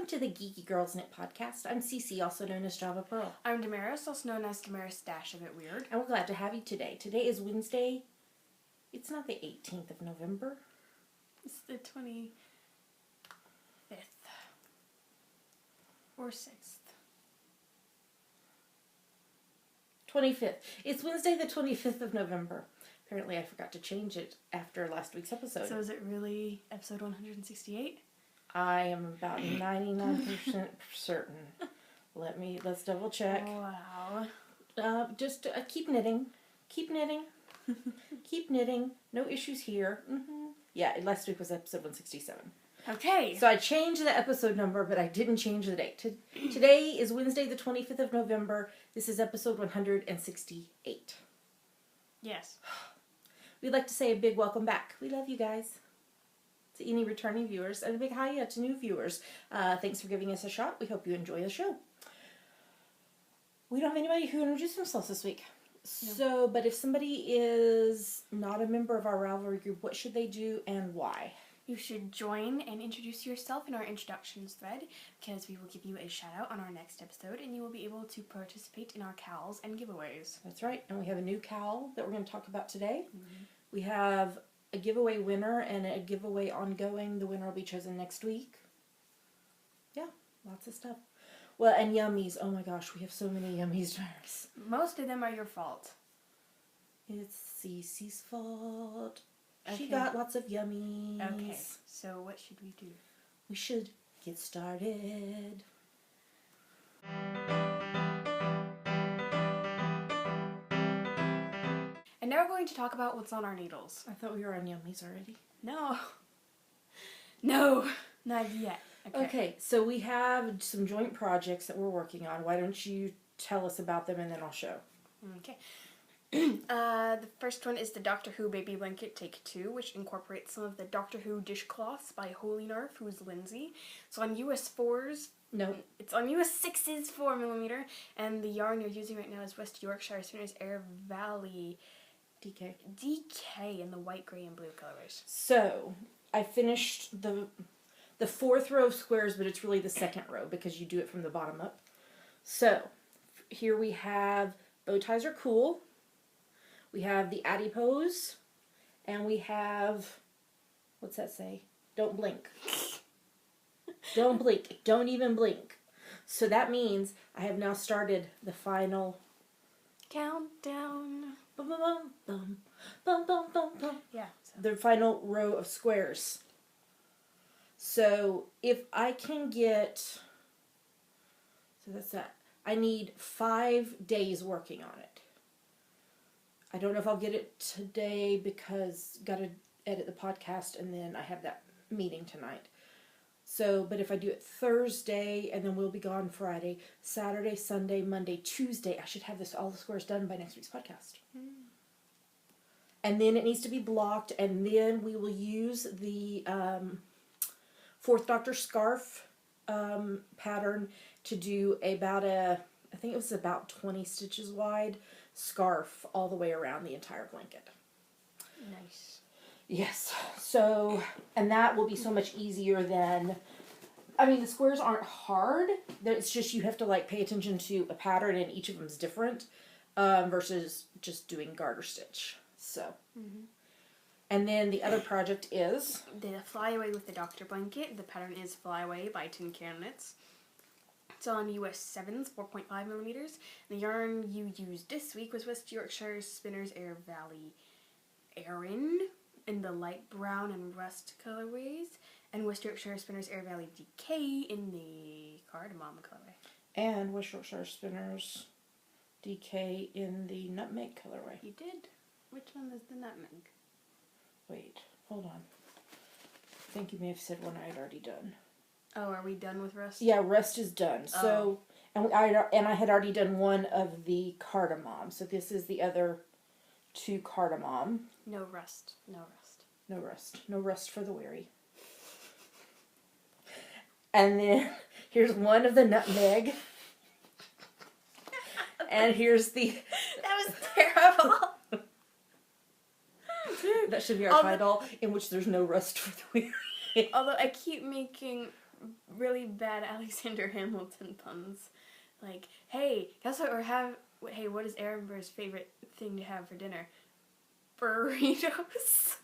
Welcome to the Geeky Girls Knit Podcast. I'm Cece, also known as Java Pearl. I'm Damaris, also known as Damaris Dash a Bit Weird. And we're glad to have you today. Today is Wednesday. It's not the 18th of November. It's the 25th. Or 6th. 25th. It's Wednesday the 25th of November. Apparently I forgot to change it after last week's episode. So is it really episode 168? I am about 99% certain. Let's double check. Wow. Just keep knitting. Keep knitting. Keep knitting. No issues here. Mm-hmm. Yeah, last week was episode 167. Okay. So I changed the episode number, but I didn't change the date. Today is Wednesday the 25th of November. This is episode 168. Yes. We'd like to say a big welcome back. We love you guys. To any returning viewers, and a big hi to new viewers. Thanks for giving us a shot. We hope you enjoy the show. We don't have anybody who introduced themselves this week. No. So, but if somebody is not a member of our Ravelry group, what should they do and why? You should join and introduce yourself in our introductions thread, because we will give you a shout out on our next episode, and you will be able to participate in our cows and giveaways. That's right, and we have a new cowl that we're going to talk about today. Mm-hmm. We have a giveaway winner and a giveaway ongoing. The winner will be chosen next week. Yeah, lots of stuff. Well, and Yummies. Oh my gosh, we have so many Yummies jars. Most of them are your fault. It's Cece's fault. Okay. She got lots of Yummies. Okay, so what should we do? We should get started. And now we're going to talk about what's on our needles. I thought we were on Yummies already. No. No, not yet. Okay, so we have some joint projects that we're working on. Why don't you tell us about them and then I'll show. Okay. The first one is the Doctor Who Baby Blanket Take 2, which incorporates some of the Doctor Who dishcloths by Holy Nerf, who's Lindsay. It's on US 4s. No. It's on US 6's 4mm, and the yarn you're using right now is West Yorkshire Spinners Air Valley DK in the white, gray, and blue colors. So, I finished the fourth row of squares, but it's really the second row because you do it from the bottom up. So, here we have bow ties are cool. We have the adipose, and we have, what's that say? Don't blink. Don't blink. Don't even blink. So that means I have now started the final countdown. Bum, bum, bum, bum, bum, bum, bum. Yeah. So. The final row of squares. So if I can get, so that's that. I need 5 days working on it. I don't know if I'll get it today because got to edit the podcast and then I have that meeting tonight. So, but if I do it Thursday and then we'll be gone Friday, Saturday, Sunday, Monday, Tuesday, I should have all the squares done by next week's podcast. And then it needs to be blocked, and then we will use the Fourth Doctor scarf pattern to do I think it was about 20 stitches wide scarf all the way around the entire blanket. Nice. Yes. So, and that will be so much easier than, I mean, the squares aren't hard. It's just you have to pay attention to a pattern and each of them is different versus just doing garter stitch. So, and then the other project is the Fly Away with the Doctor Blanket. The pattern is Fly Away by Tin Can Knits. It's on US 7s, 4.5mm. The yarn you used this week was West Yorkshire Spinners Air Valley Erin in the light brown and rust colorways, and West Yorkshire Spinners Air Valley DK in the cardamom colorway. And West Yorkshire Spinners DK in the nutmeg colorway. You did? Which one is the nutmeg? Wait, hold on. I think you may have said one I had already done. Oh, are we done with rust? Yeah, rust is done. So, and I had already done one of the cardamom. So this is the other 2 cardamom. No rust. No rust. No rust. No rust for the weary. And then here's one of the nutmeg. And here's the... That was terrible. That should be our title, in which there's no rust for the weary. Although I keep making really bad Alexander Hamilton puns. Like, hey, guess what hey, what is Amber's favorite thing to have for dinner? Burritos.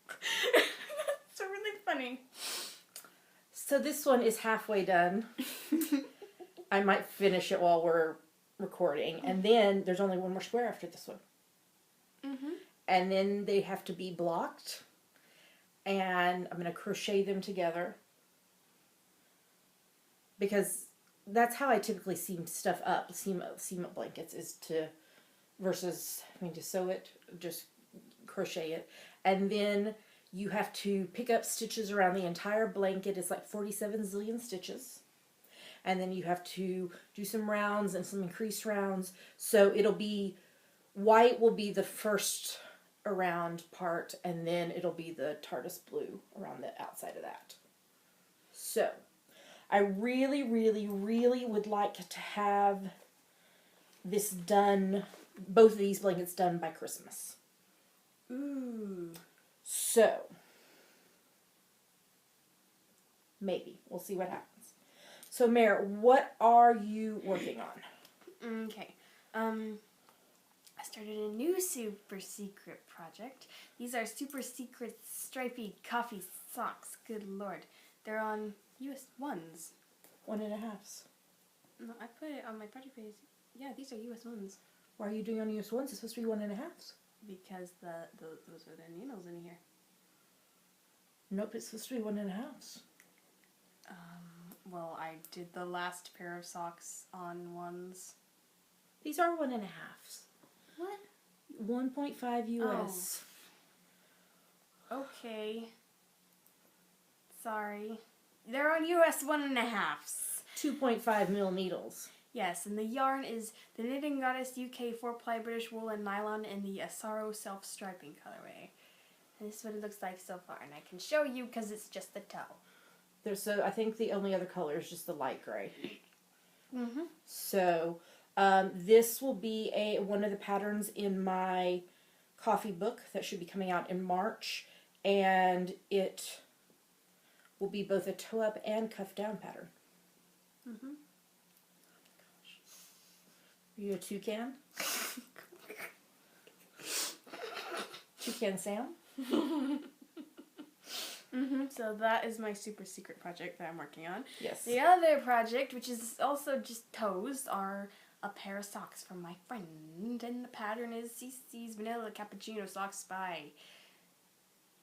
That's really funny. So this one is halfway done. I might finish it while we're recording. And then there's only one more square after this one. Mm-hmm. And then they have to be blocked. And I'm going to crochet them together. Because that's how I typically seam stuff up. Seam up blankets is to, versus having to sew it, just crochet it. And then you have to pick up stitches around the entire blanket. It's like 47 zillion stitches. And then you have to do some rounds and some increased rounds. So it'll be, white will be the first around part, and then it'll be the TARDIS blue around the outside of that. So, I really, really, really would like to have this done, both of these blankets done by Christmas. Ooh. So, maybe. We'll see what happens. So, Mare, what are you working on? Okay. I started a new super secret project. These are super secret stripy coffee socks. Good lord. They're on US 1s. 1.5. No, I put it on my project page. Yeah, these are US 1s. Why are you doing on US 1s? It's supposed to be 1.5. Because those are the needles in here. Nope, it's supposed to be 1.5. Well, I did the last pair of socks on 1s. These are 1.5. What? 1.5 US. Oh. Okay. Sorry. They're on US 1.5s. 2.5 mil needles. Yes, and the yarn is the Knitting Goddess UK 4-ply British wool and nylon in the Asaro self-striping colorway. And this is what it looks like so far, and I can show you because it's just the toe. I think the only other color is just the light gray. Mm-hmm. So, this will be one of the patterns in my coffee book that should be coming out in March, and it will be both a toe-up and cuff-down pattern. Mm-hmm. Are you a toucan? Toucan Sam? Mm-hmm. So that is my super secret project that I'm working on. Yes. The other project, which is also just toes, are a pair of socks from my friend, and the pattern is CC's Vanilla Cappuccino Socks by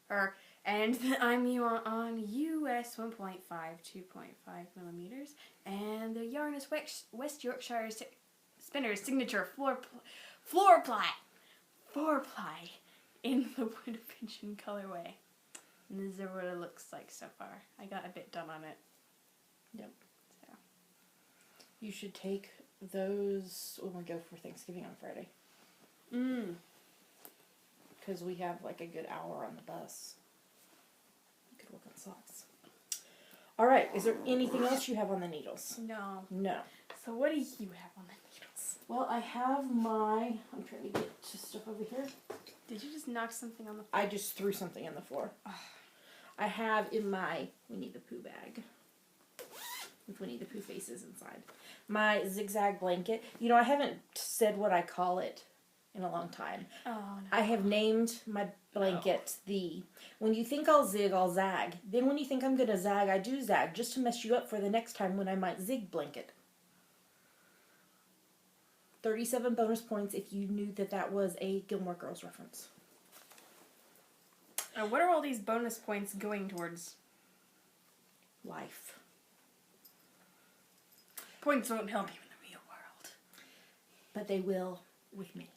her, and I'm on US 1.5, 2.5 millimeters, and the yarn is West Yorkshire Spinner's signature floor ply in the wood pigeon colorway. And this is what it looks like so far. I got a bit done on it. Yep. So. You should take those when we go for Thanksgiving on Friday. Because we have like a good hour on the bus. You could work on socks. All right. Is there anything else you have on the needles? No. No. So what do you have on the needles? Well, I have I'm trying to get to stuff over here. Did you just knock something on the floor? I just threw something on the floor. I have in my Winnie the Pooh bag, with Winnie the Pooh faces inside, my zigzag blanket. You know, I haven't said what I call it in a long time. Oh, no. I have named my blanket when you think I'll zig, I'll zag. Then when you think I'm going to zag, I do zag, just to mess you up for the next time when I might zig blanket. 37 bonus points if you knew that was a Gilmore Girls reference. What are all these bonus points going towards? Life. Points won't help you in the real world. But they will with me.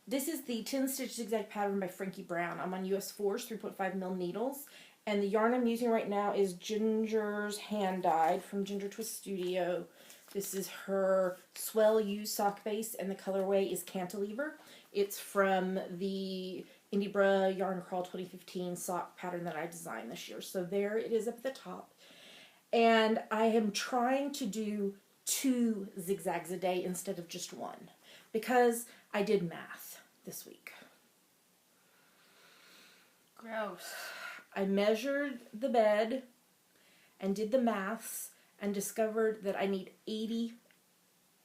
This is the 10 stitch zigzag pattern by Frankie Brown. I'm on US 4s, 3.5 mil needles. And the yarn I'm using right now is Ginger's Hand Dyed from Ginger Twist Studio. This is her Swell U sock base, and the colorway is Cantilever. It's from the Indiebra Yarn Crawl 2015 sock pattern that I designed this year. So there it is up at the top. And I am trying to do 2 zigzags a day instead of just 1. Because I did math this week. Gross. I measured the bed and did the maths and discovered that I need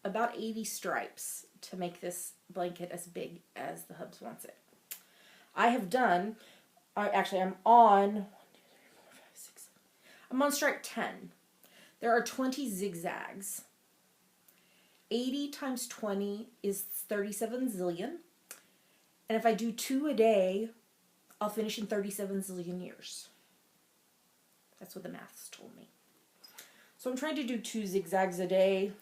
about 80 stripes to make this blanket as big as the hubs wants it. I have done, actually I'm on stripe 10. There are 20 zigzags. 80 times 20 is 37 zillion. And if I do 2 a day, I'll finish in 37 zillion years. That's what the maths told me. So I'm trying to do 2 zigzags a day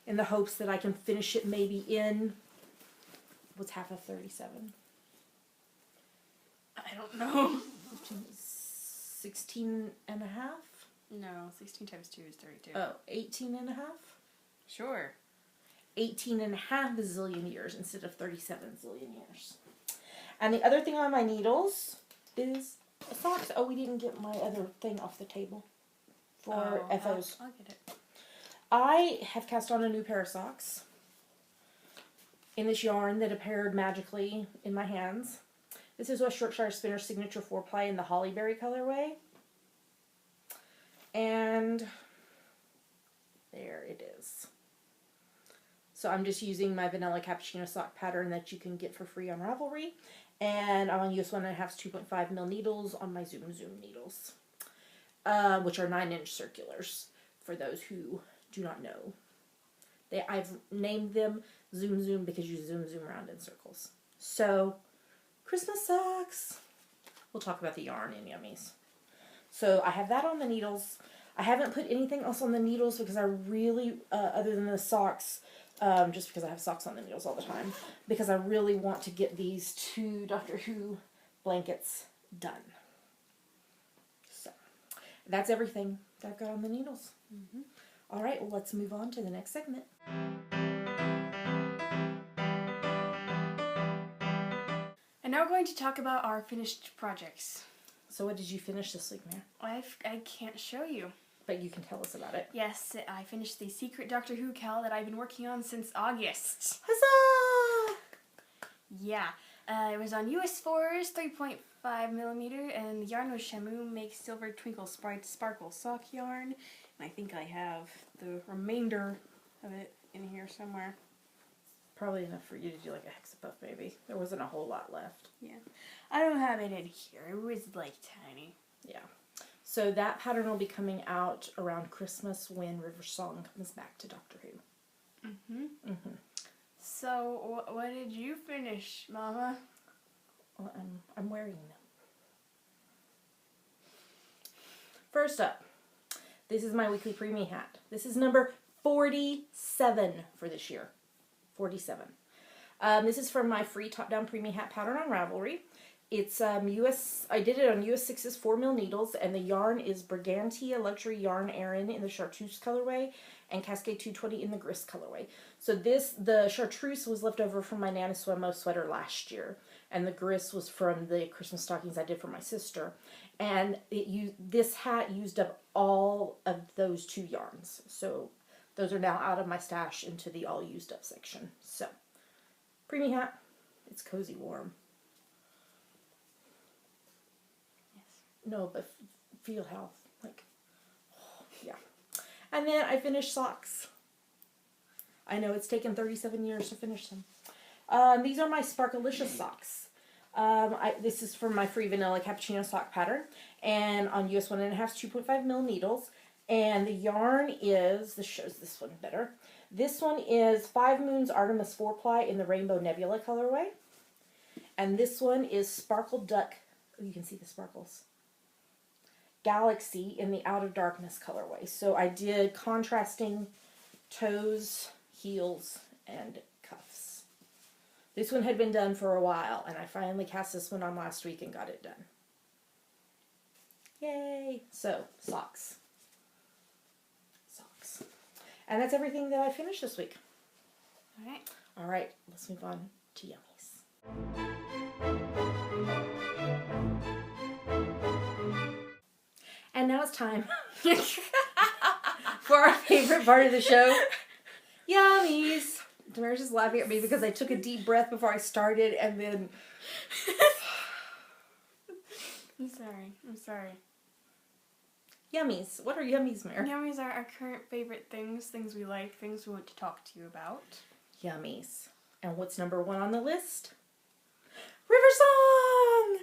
in the hopes that I can finish it maybe in, what's half of 37? I don't know. 16 and a half? No, 16 times 2 is 32. Oh, 18 and a half? Sure. 18 and a half zillion years instead of 37 zillion years. And the other thing on my needles is socks. Oh, we didn't get my other thing off the table for FOs. I'll get it. I have cast on a new pair of socks in this yarn that appeared magically in my hands. This is a Shropshire Spinner Signature 4-ply in the Hollyberry colorway. And there it is. So I'm just using my vanilla cappuccino sock pattern that you can get for free on Ravelry. And I'm on US 1.5 2.5 mil needles on my Zoom needles. Which are 9-inch circulars for those who do not know. I've named them Zoom because you zoom around in circles. So, Christmas socks. We'll talk about the yarn in Yummies. So I have that on the needles. I haven't put anything else on the needles because I really, other than the socks, just because I have socks on the needles all the time, because I really want to get these 2 Doctor Who blankets done. So that's everything that I've got on the needles. Mm-hmm. All right, well, let's move on to the next segment. And now we're going to talk about our finished projects. So what did you finish this week, Mary? I can't show you. But you can tell us about it. Yes, I finished the secret Doctor Who cal that I've been working on since August. Huzzah! Yeah. It was on US 4's 3.5 millimeter, and the yarn was Shamu Make Silver Twinkle Sprite Sparkle Sock yarn. And I think I have the remainder of it in here somewhere. Probably enough for you to do like a hexapuff, maybe. There wasn't a whole lot left. Yeah. I don't have it in here. It was like tiny. Yeah. So that pattern will be coming out around Christmas when River Song comes back to Doctor Who. Mm-hmm. Mm-hmm. So, what did you finish, Mama? Well, I'm wearing them. First up, this is my weekly preemie hat. This is number 47 for this year. 47. This is from my free top-down preemie hat pattern on Ravelry. It's I did it on US 6's 4 mil needles, and the yarn is Brigantia Luxury Yarn Aran in the Chartreuse colorway and Cascade 220 in the Grist colorway. So the Chartreuse was left over from my Nana Swemo sweater last year, and the Grist was from the Christmas stockings I did for my sister. And this hat used up all of those 2 yarns. So those are now out of my stash into the all used up section. So, preemie hat, it's cozy warm. No, but feel how, like, oh, yeah. And then I finished socks. I know it's taken 37 years to finish them. These are my Sparkalicious socks. This is from my free vanilla cappuccino sock pattern, and on US 1.5 2.5 mil needles. And the yarn is, this shows this one better. This one is 5 Moons Artemis 4-ply in the Rainbow Nebula colorway. And this one is Sparkle Duck, oh, you can see the sparkles, Galaxy in the Out of Darkness colorway. So I did contrasting toes, heels, and cuffs. This one had been done for a while, and I finally cast this one on last week and got it done. Yay! So, socks. Socks. And that's everything that I finished this week. Alright. Alright, let's move on to Yummies. And now it's time for our favorite part of the show, Yummies. Tamara's just laughing at me because I took a deep breath before I started, and then I'm sorry. Yummies. What are yummies, Mare? Yummies are our current favorite things we like, things we want to talk to you about. Yummies. And what's number 1 on the list? River Song!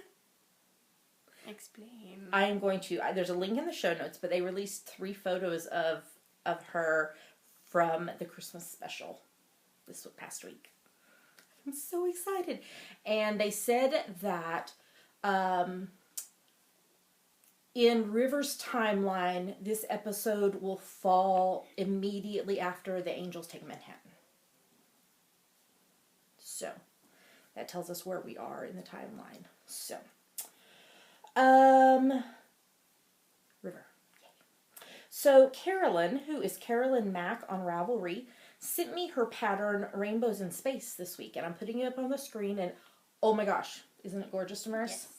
Explain. I am going to, there's a link in the show notes, but they released 3 photos of her from the Christmas special this past week. I'm so excited. And they said that in River's timeline, this episode will fall immediately after the Angels take Manhattan. So, that tells us where we are in the timeline. So, River. So, Carolyn, who is Carolyn Mack on Ravelry, sent me her pattern Rainbows in Space this week. And I'm putting it up on the screen. And, oh my gosh, isn't it gorgeous, Damaris? Yes.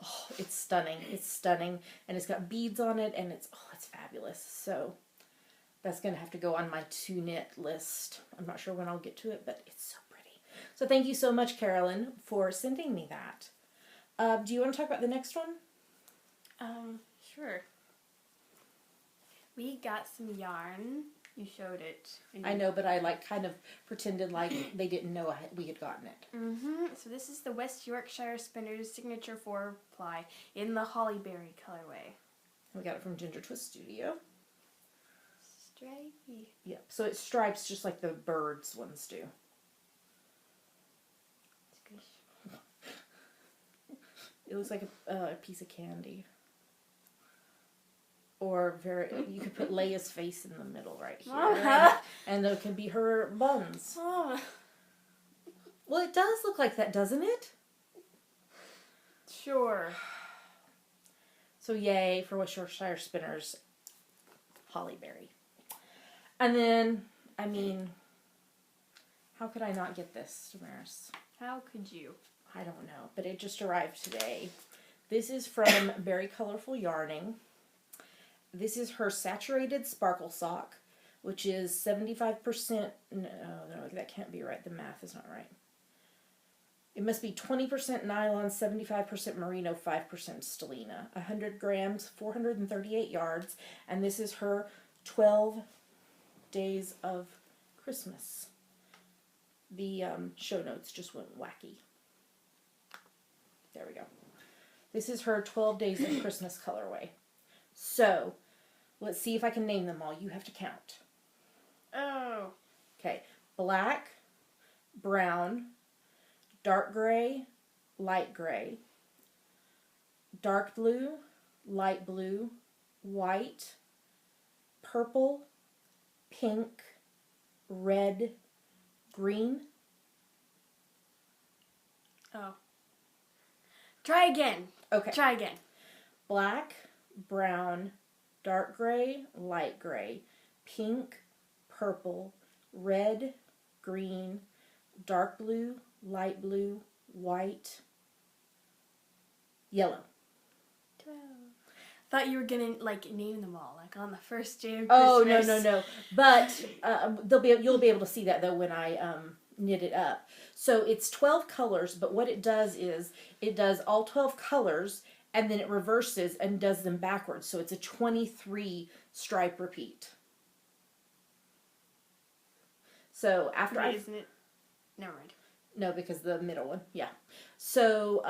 Oh, it's stunning. It's stunning. And it's got beads on it. And it's fabulous. So, that's going to have to go on my to-knit list. I'm not sure when I'll get to it, but it's so pretty. So thank you so much, Carolyn, for sending me that. Do you want to talk about the next one? Sure. We got some yarn. You showed it. I know, but I kind of pretended like they didn't know we had gotten it. So this is the West Yorkshire Spinners Signature 4-ply in the Hollyberry colorway. We got it from Ginger Twist Studio. Stripey. Yep. So it stripes just like the birds ones do. It looks like a piece of candy. Or you could put Leia's face in the middle right here. And there can be her buns. Oh. Well, it does look like that, doesn't it? Sure. So yay for West Yorkshire Spinners, Hollyberry. And then, I mean, how could I not get this, Damaris? How could you? I don't know, but it just arrived today. This is from Berry Colorful Yarning. This is her saturated sparkle sock, which is 75%. No, that can't be right. The math is not right. It must be 20% nylon, 75% merino, 5% stellina. 100 grams, 438 yards. And this is her 12 days of Christmas. The show notes just went wacky. There we go. This is her 12 days of Christmas colorway. So, let's see if I can name them all. You have to count. Oh. Okay. Black, brown, dark gray, light gray, dark blue, light blue, white, purple, pink, red, green. Oh. Try again. Okay. Try again. Black, brown, dark gray, light gray, pink, purple, red, green, dark blue, light blue, white, yellow. 12. Thought you were gonna name them all on the first day of Christmas. Oh no! But you'll be able to see that though when I knit it up. So it's 12 colors, but what it does is it does all 12 colors and then it reverses and does them backwards. So it's a 23 stripe repeat. So after Isn't it? Never mind. No, because the middle one, yeah. So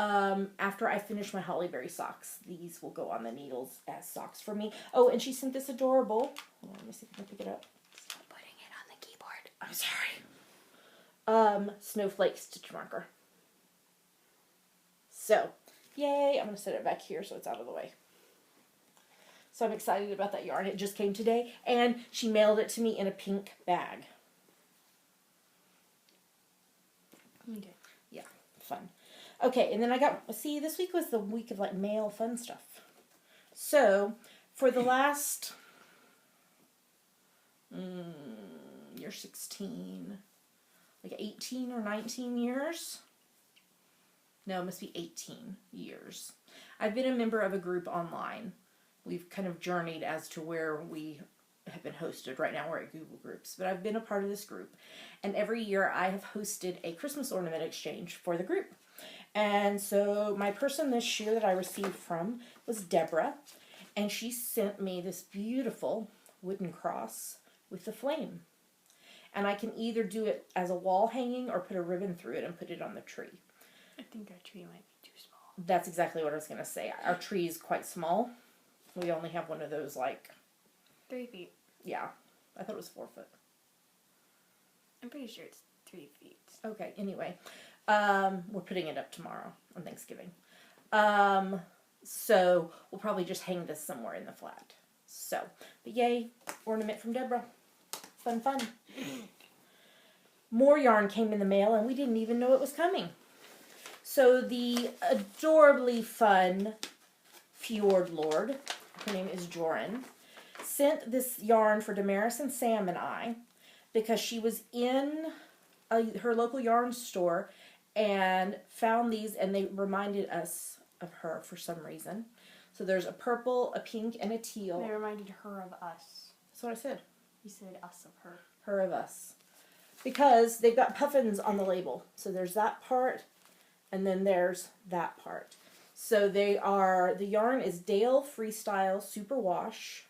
after I finish my Hollyberry socks, these will go on the needles as socks for me. Oh, and she sent this adorable. Hold on, let me see if I can pick it up. Stop putting it on the keyboard. I'm sorry. Snowflake stitch marker. So, yay! I'm gonna set it back here so it's out of the way. So I'm excited about that yarn. It just came today, and she mailed it to me in a pink bag. Okay. Yeah, fun. Okay, and then this week was the week of mail fun stuff. So, for the last, you're 16, 18 or 19 years? No, it must be 18 years. I've been a member of a group online. We've kind of journeyed as to where we have been hosted. Right now we're at Google Groups, but I've been a part of this group. And every year I have hosted a Christmas ornament exchange for the group. And so my person this year that I received from was Deborah. And she sent me this beautiful wooden cross with the flame. And I can either do it as a wall hanging or put a ribbon through it and put it on the tree. I think our tree might be too small. That's exactly what I was going to say. Our tree is quite small. We only have one of those, like... 3 feet. Yeah. I thought it was 4 foot. I'm pretty sure it's 3 feet. Okay, anyway. We're putting it up tomorrow on Thanksgiving. So we'll probably just hang this somewhere in the flat. So, but yay, ornament from Deborah. Fun, fun. More yarn came in the mail and we didn't even know it was coming. So the adorably fun Fjord Lord, her name is Joran, sent this yarn for Damaris and Sam and I because she was in her local yarn store and found these, and they reminded us of her for some reason. So there's a purple, a pink, and a teal. They reminded her of us. That's what I said. You said us of her. Her of us. Because they've got puffins on the label. So there's that part, and then there's that part. So they are, the yarn is Dale Freestyle Superwash.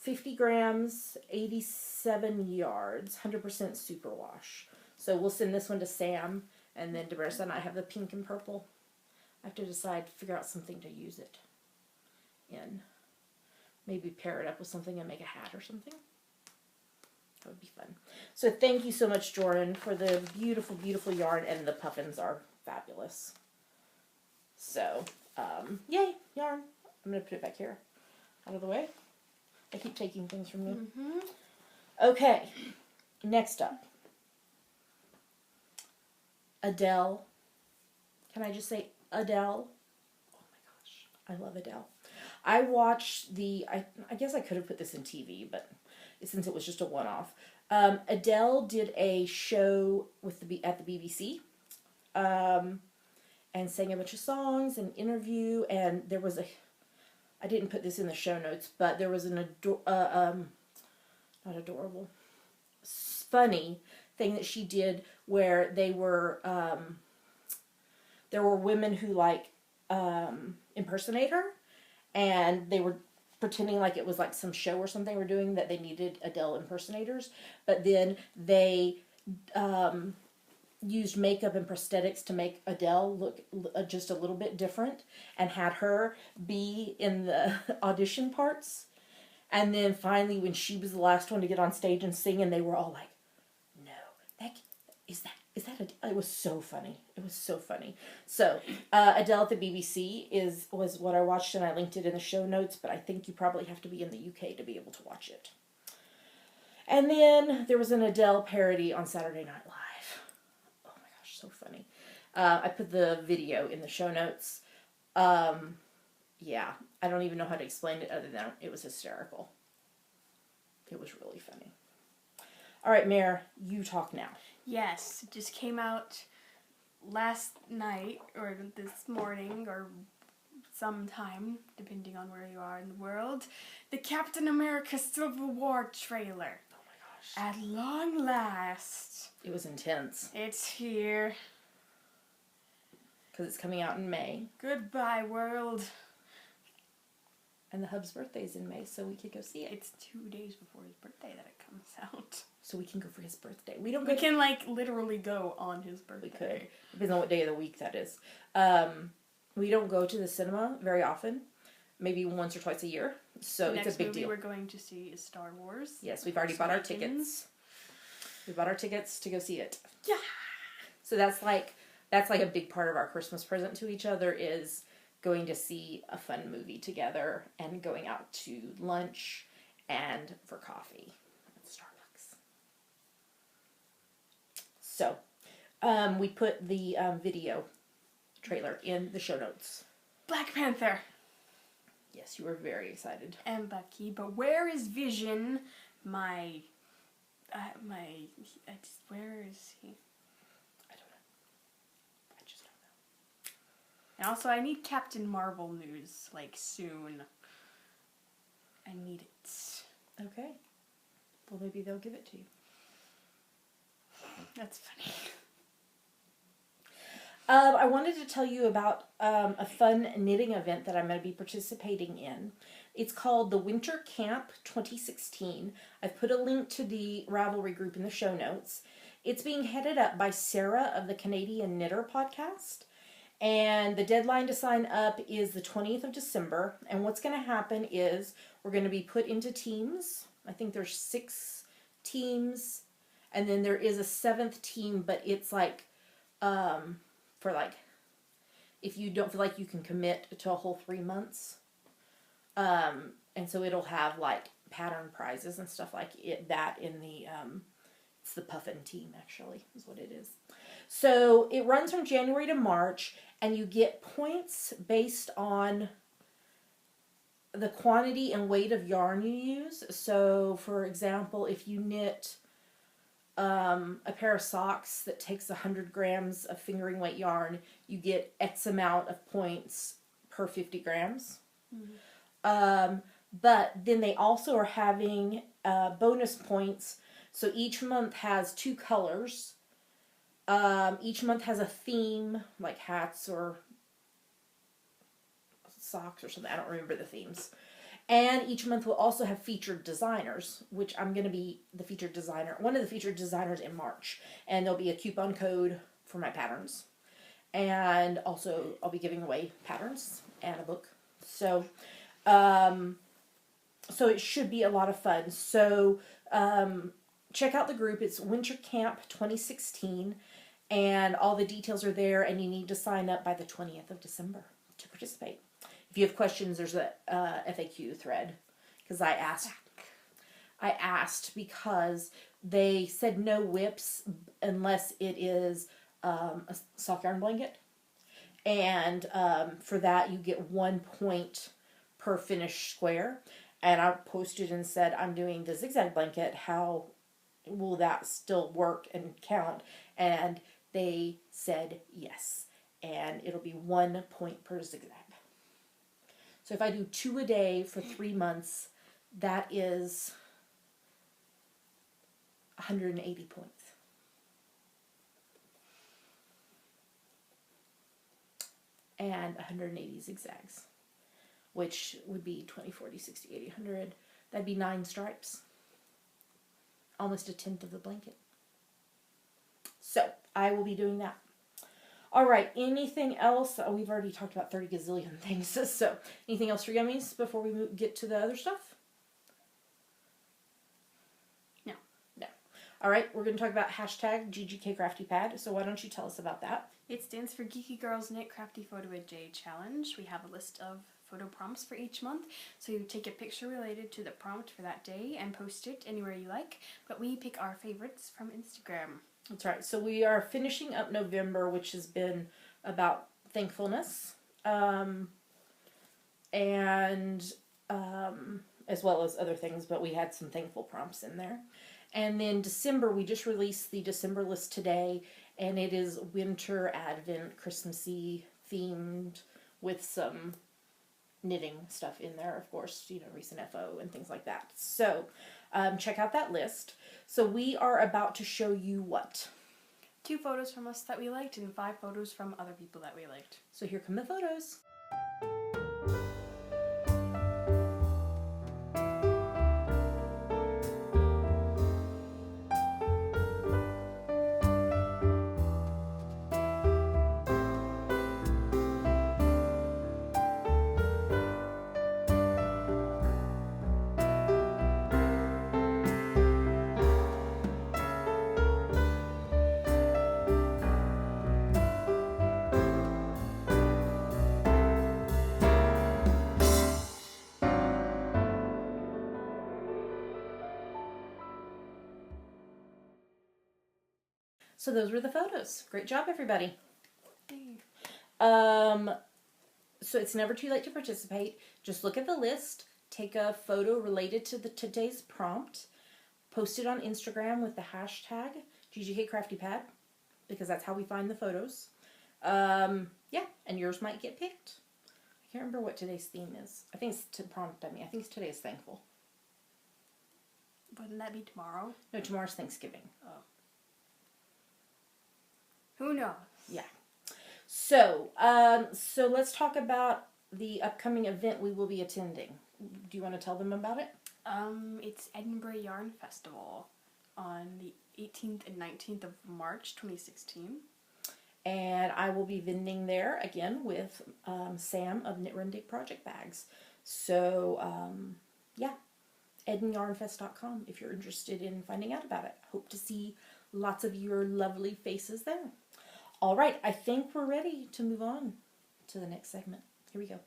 50 grams, 87 yards, 100% superwash. So we'll send this one to Sam, and then Damaris and I have the pink and purple. I have to decide, figure out something to use it in. Maybe pair it up with something and make a hat or something. That would be fun. So thank you so much, Jordan, for the beautiful, beautiful yarn, and the puffins are fabulous. So, yay, yarn. I'm going to put it back here, out of the way. I keep taking things from you. Mm-hmm. Okay, next up. Adele. Can I just say Adele? Oh my gosh, I love Adele. I watched the, I guess I could have put this in TV, but since it was just a one-off. Adele did a show with at the BBC, and sang a bunch of songs and interview, and there was I didn't put this in the show notes, but there was an not adorable, funny thing that she did where they were, there were women who like impersonate her, and they were pretending like it was like some show or something we're doing that they needed Adele impersonators, but then they used makeup and prosthetics to make Adele look just a little bit different, and had her be in the audition parts. And then finally, when she was the last one to get on stage and sing, and they were all like, "No, is that Adele?" It was so funny. It was so funny. So Adele at the BBC was what I watched, and I linked it in the show notes. But I think you probably have to be in the UK to be able to watch it. And then there was an Adele parody on Saturday Night Live. Oh my gosh, so funny. I put the video in the show notes. Yeah, I don't even know how to explain it other than it was hysterical. It was really funny. All right, Mare, you talk now. Yes, it just came out last night, or this morning, or sometime, depending on where you are in the world. The Captain America Civil War trailer. Oh my gosh. At long last. It was intense. It's here. Because it's coming out in May. Goodbye, world. And the Hub's birthday's in May, so we could go see it. It's 2 days before his birthday that it comes out. So we can go for his birthday. We can, like, literally go on his birthday. We could. Depends on what day of the week that is. We don't go to the cinema very often. Maybe once or twice a year. So it's a big deal. Next movie we're going to see is Star Wars. Yes, we've already bought our tickets. We bought our tickets to go see it. Yeah. So that's like a big part of our Christmas present to each other, is going to see a fun movie together and going out to lunch and for coffee at Starbucks. So, we put the video trailer in the show notes. Black Panther. Yes, you were very excited. And Bucky, but where is Vision? Where is he? And also, I need Captain Marvel news, like, soon. I I need it. Okay. Well, maybe they'll give it to you. That's funny. I wanted to tell you about a fun knitting event that I'm going to be participating in. It's called the Winter Camp 2016. I've put a link to the Ravelry group in the show notes. It's being headed up by Sarah of the Canadian Knitter podcast. And the deadline to sign up is the 20th of December. And what's going to happen is we're going to be put into teams. I think there's 6 teams. And then there is a 7th team, but it's like, for like, if you don't feel like you can commit to a whole 3 months. And so it'll have like pattern prizes and stuff like that in the, it's the Puffin team actually is what it is. So it runs from January to March and you get points based on the quantity and weight of yarn you use. So for example, if you knit a pair of socks that takes 100 grams of fingering weight yarn, you get X amount of points per 50 grams. Mm-hmm. But then they also are having bonus points. So each month has 2 colors. Each month has a theme, like hats or socks or something. I don't remember the themes. And each month will also have featured designers, which I'm going to be the featured designer, one of the featured designers in March. And there'll be a coupon code for my patterns. And also I'll be giving away patterns and a book. So, so it should be a lot of fun. So, check out the group. It's Winter Camp 2016. And all the details are there. And you need to sign up by the 20th of December to participate. If you have questions, there's a FAQ thread, because I asked because they said no whips unless it is a sock yarn blanket, and for that you get 1 point per finished square. And I posted and said I'm doing the zigzag blanket. How will that still work and count? And they said yes, and it'll be 1 point per zigzag. So if I do 2 a day for 3 months, that is 180 points. And 180 zigzags, which would be 20, 40, 60, 80, 100. That'd be 9 stripes. Almost 1/10 of the blanket. So I will be doing that. All right, anything else? Oh, we've already talked about 30 gazillion things. So anything else for Yummies before we get to the other stuff? No. No. All right, we're going to talk about hashtag GGK Crafty Pad. So why don't you tell us about that? It stands for Geeky Girls Knit Crafty Photo a Day Challenge. We have a list of photo prompts for each month. So you take a picture related to the prompt for that day and post it anywhere you like. But we pick our favorites from Instagram. That's right. So we are finishing up November, which has been about thankfulness, and as well as other things, but we had some thankful prompts in there. And then December, we just released the December list today, and it is winter, Advent, Christmassy themed with some knitting stuff in there, of course, you know, recent FO and things like that. So check out that list. So we are about to show you what? 2 photos from us that we liked and 5 photos from other people that we liked. So here come the photos. So those were the photos. Great job, everybody. So it's never too late to participate. Just look at the list, take a photo related to today's prompt, post it on Instagram with the hashtag GGKCraftyPad, because that's how we find the photos. Yeah, and yours might get picked. I can't remember what today's theme is. I think it's to prompt me. I think today is thankful. Wouldn't that be tomorrow? No, tomorrow's Thanksgiving. Oh. Who knows? Yeah. So let's talk about the upcoming event we will be attending. Do you want to tell them about it? It's Edinburgh Yarn Festival on the 18th and 19th of March 2016. And I will be vending there again with Sam of Knit Run Dig Project Bags. So, yeah, edinyarnfest.com if you're interested in finding out about it. Hope to see lots of your lovely faces there. All right, I think we're ready to move on to the next segment. Here we go.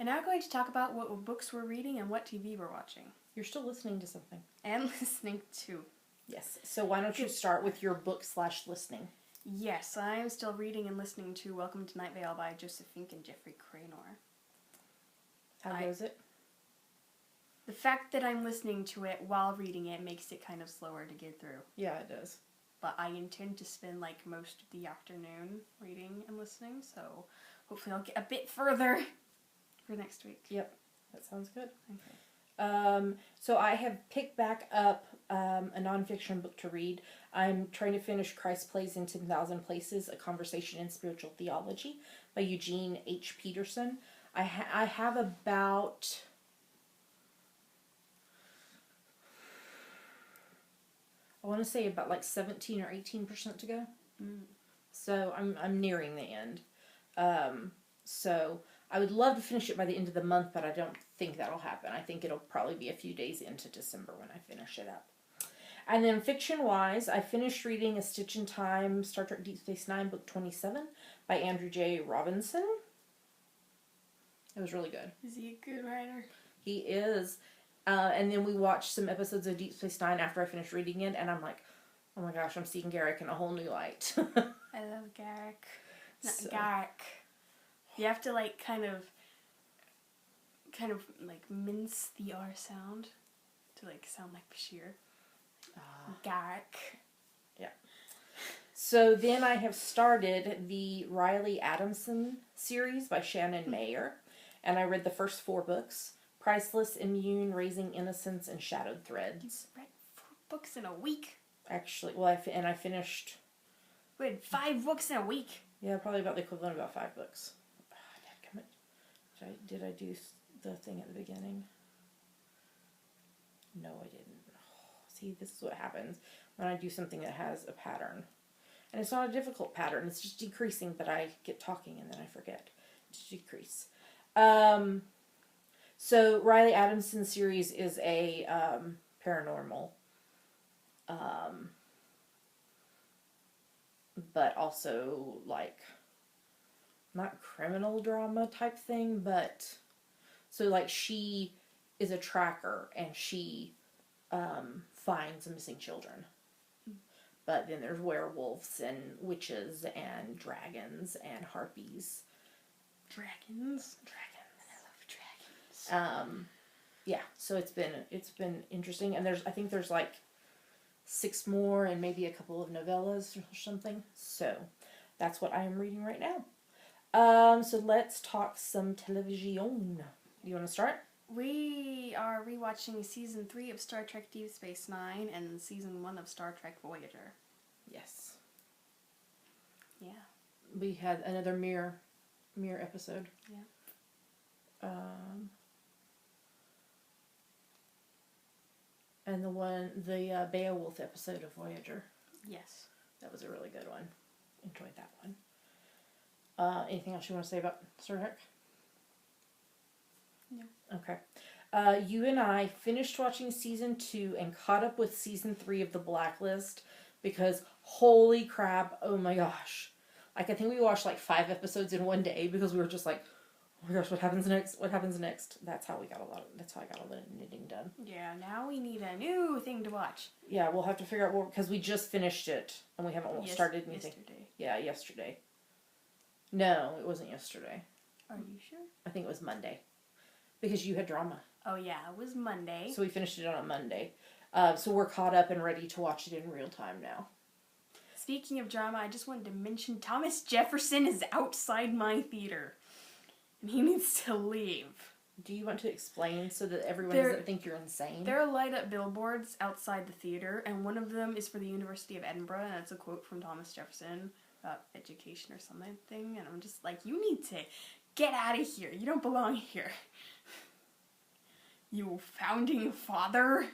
And now we're going to talk about what books we're reading and what TV we're watching. You're still listening to something. And listening to. Yes, so why don't you start with your book/listening? Yes, I am still reading and listening to Welcome to Night Vale by Joseph Fink and Jeffrey Cranor. How goes it? The fact that I'm listening to it while reading it makes it kind of slower to get through. Yeah, it does. But I intend to spend like most of the afternoon reading and listening, so hopefully I'll get a bit further for next week. Yep, that sounds good. Okay. So I have picked back up a nonfiction book to read. I'm trying to finish Christ Plays in 10,000 Places, A Conversation in Spiritual Theology by Eugene H. Peterson. I have about... I want to say about like 17 or 18% to go. So I'm nearing the end. So I would love to finish it by the end of the month, but I don't think that'll happen. I think it'll probably be a few days into December when I finish it up. And then fiction-wise, I finished reading A Stitch in Time, Star Trek Deep Space Nine, book 27 by Andrew J. Robinson. It was really good. Is he a good writer? He is. And then we watched some episodes of Deep Space Nine after I finished reading it, and I'm like, oh my gosh, I'm seeing Garrick in a whole new light. I love Garrick. Not Garrick. You have to like kind of like mince the R sound to like sound like Bashir. Garrick. Yeah. So then I have started the Riley Adamson series by Shannon Mayer, and I read the first 4 books: Priceless, Immune, Raising Innocence, and Shadowed Threads. You read 4 books in a week? Actually, well, I finished... We read 5 books in a week? Yeah, probably about the equivalent of about 5 books. Did I do the thing at the beginning? No, I didn't. See, this is what happens when I do something that has a pattern. And it's not a difficult pattern. It's just decreasing, but I get talking and then I forget to decrease. So Riley Adamson series is a paranormal, but also like not criminal drama type thing, but so like she is a tracker and she finds missing children. But then there's werewolves and witches and dragons and harpies. Dragons. I love dragons. Yeah, so it's been interesting, and I think there's like 6 more and maybe a couple of novellas or something. So that's what I am reading right now. So let's talk some television. You want to start? We are rewatching Season 3 of Star Trek Deep Space Nine and Season 1 of Star Trek Voyager. Yes. Yeah. We had another mirror episode. Yeah. And the Beowulf episode of Voyager. Yes. That was a really good one. Enjoyed that one. Anything else you want to say about Star Trek? No. Okay. You and I finished watching Season 2 and caught up with Season 3 of The Blacklist because holy crap, oh my gosh. Like, I think we watched like 5 episodes in one day because we were just like, Oh my gosh, what happens next? What happens next? That's how I got all the knitting done. Yeah, now we need a new thing to watch. Yeah, we'll have to figure out because we just finished it and we haven't started anything. Yesterday. Yeah, yesterday. No, it wasn't yesterday. Are you sure? I think it was Monday. Because you had drama. Oh yeah, it was Monday. So we finished it on a Monday. So we're caught up and ready to watch it in real time now. Speaking of drama, I just wanted to mention Thomas Jefferson is outside my theater. And he needs to leave. Do you want to explain so that everyone doesn't think you're insane? There are light-up billboards outside the theater, and one of them is for the University of Edinburgh, and it's a quote from Thomas Jefferson about education or something, and I'm just like, you need to get out of here. You don't belong here. You founding father.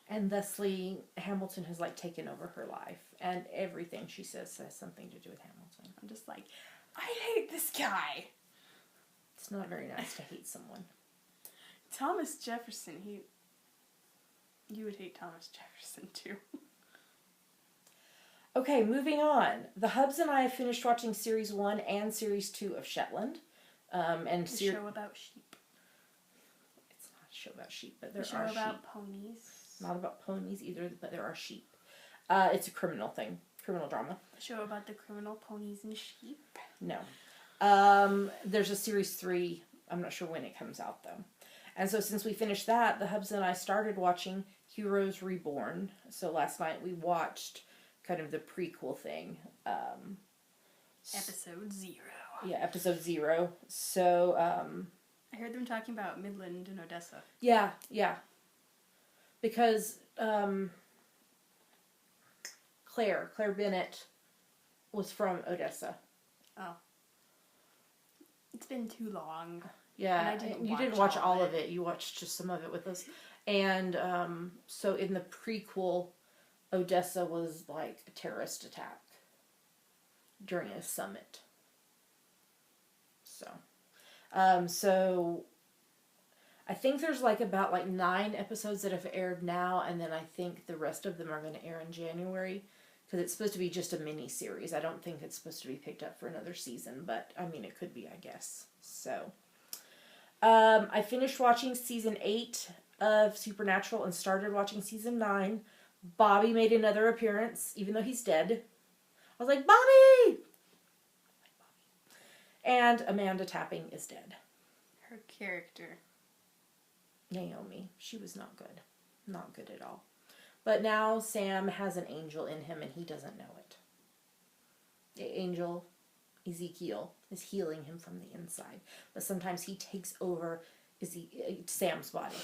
And thusly, Hamilton has, taken over her life, and everything she says something to do with Hamilton. I'm just like, I hate this guy. It's not very nice to hate someone. Thomas Jefferson, you would hate Thomas Jefferson too. Okay, moving on. The Hubs and I have finished watching Series 1 and Series 2 of Shetland. And show about sheep. It's not a show about sheep, but there are sheep. A show about ponies. Not about ponies either, but there are sheep. It's a criminal thing. Criminal drama. A show about the criminal ponies and sheep. No. There's a Series 3. I'm not sure when it comes out, though. And so since we finished that, the Hubs and I started watching Heroes Reborn. So last night we watched kind of the prequel thing. Episode 0. Yeah, episode 0. So, I heard them talking about Midland and Odessa. Yeah. Because, Claire Bennett was from Odessa. Oh. It's been too long. Yeah, you didn't watch all of it. You watched just some of it with us. And so in the prequel, Odessa was like a terrorist attack during a summit. So I think there's about 9 episodes that have aired now, and then I think the rest of them are going to air in January. Because it's supposed to be just a mini-series. I don't think it's supposed to be picked up for another season. But, I mean, it could be, I guess. So, I finished watching Season 8 of Supernatural and started watching Season 9. Bobby made another appearance, even though he's dead. I was like, Bobby! And Amanda Tapping is dead. Her character. Naomi. She was not good. Not good at all. But now Sam has an angel in him and he doesn't know it. The angel, Ezekiel, is healing him from the inside. But sometimes he takes over Sam's body.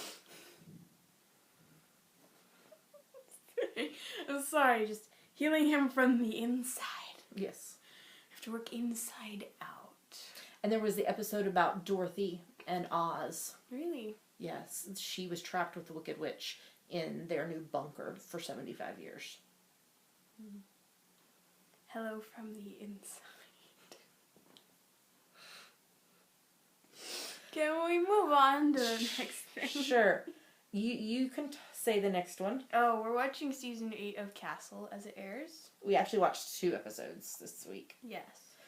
I'm sorry, just healing him from the inside. Yes. You have to work inside out. And there was the episode about Dorothy and Oz. Really? Yes. She was trapped with the Wicked Witch in their new bunker for 75 years. Hello from the inside. Can we move on to the next thing? Sure. You can say the next one. Oh, we're watching Season 8 of Castle as it airs. We actually watched 2 episodes this week. Yes.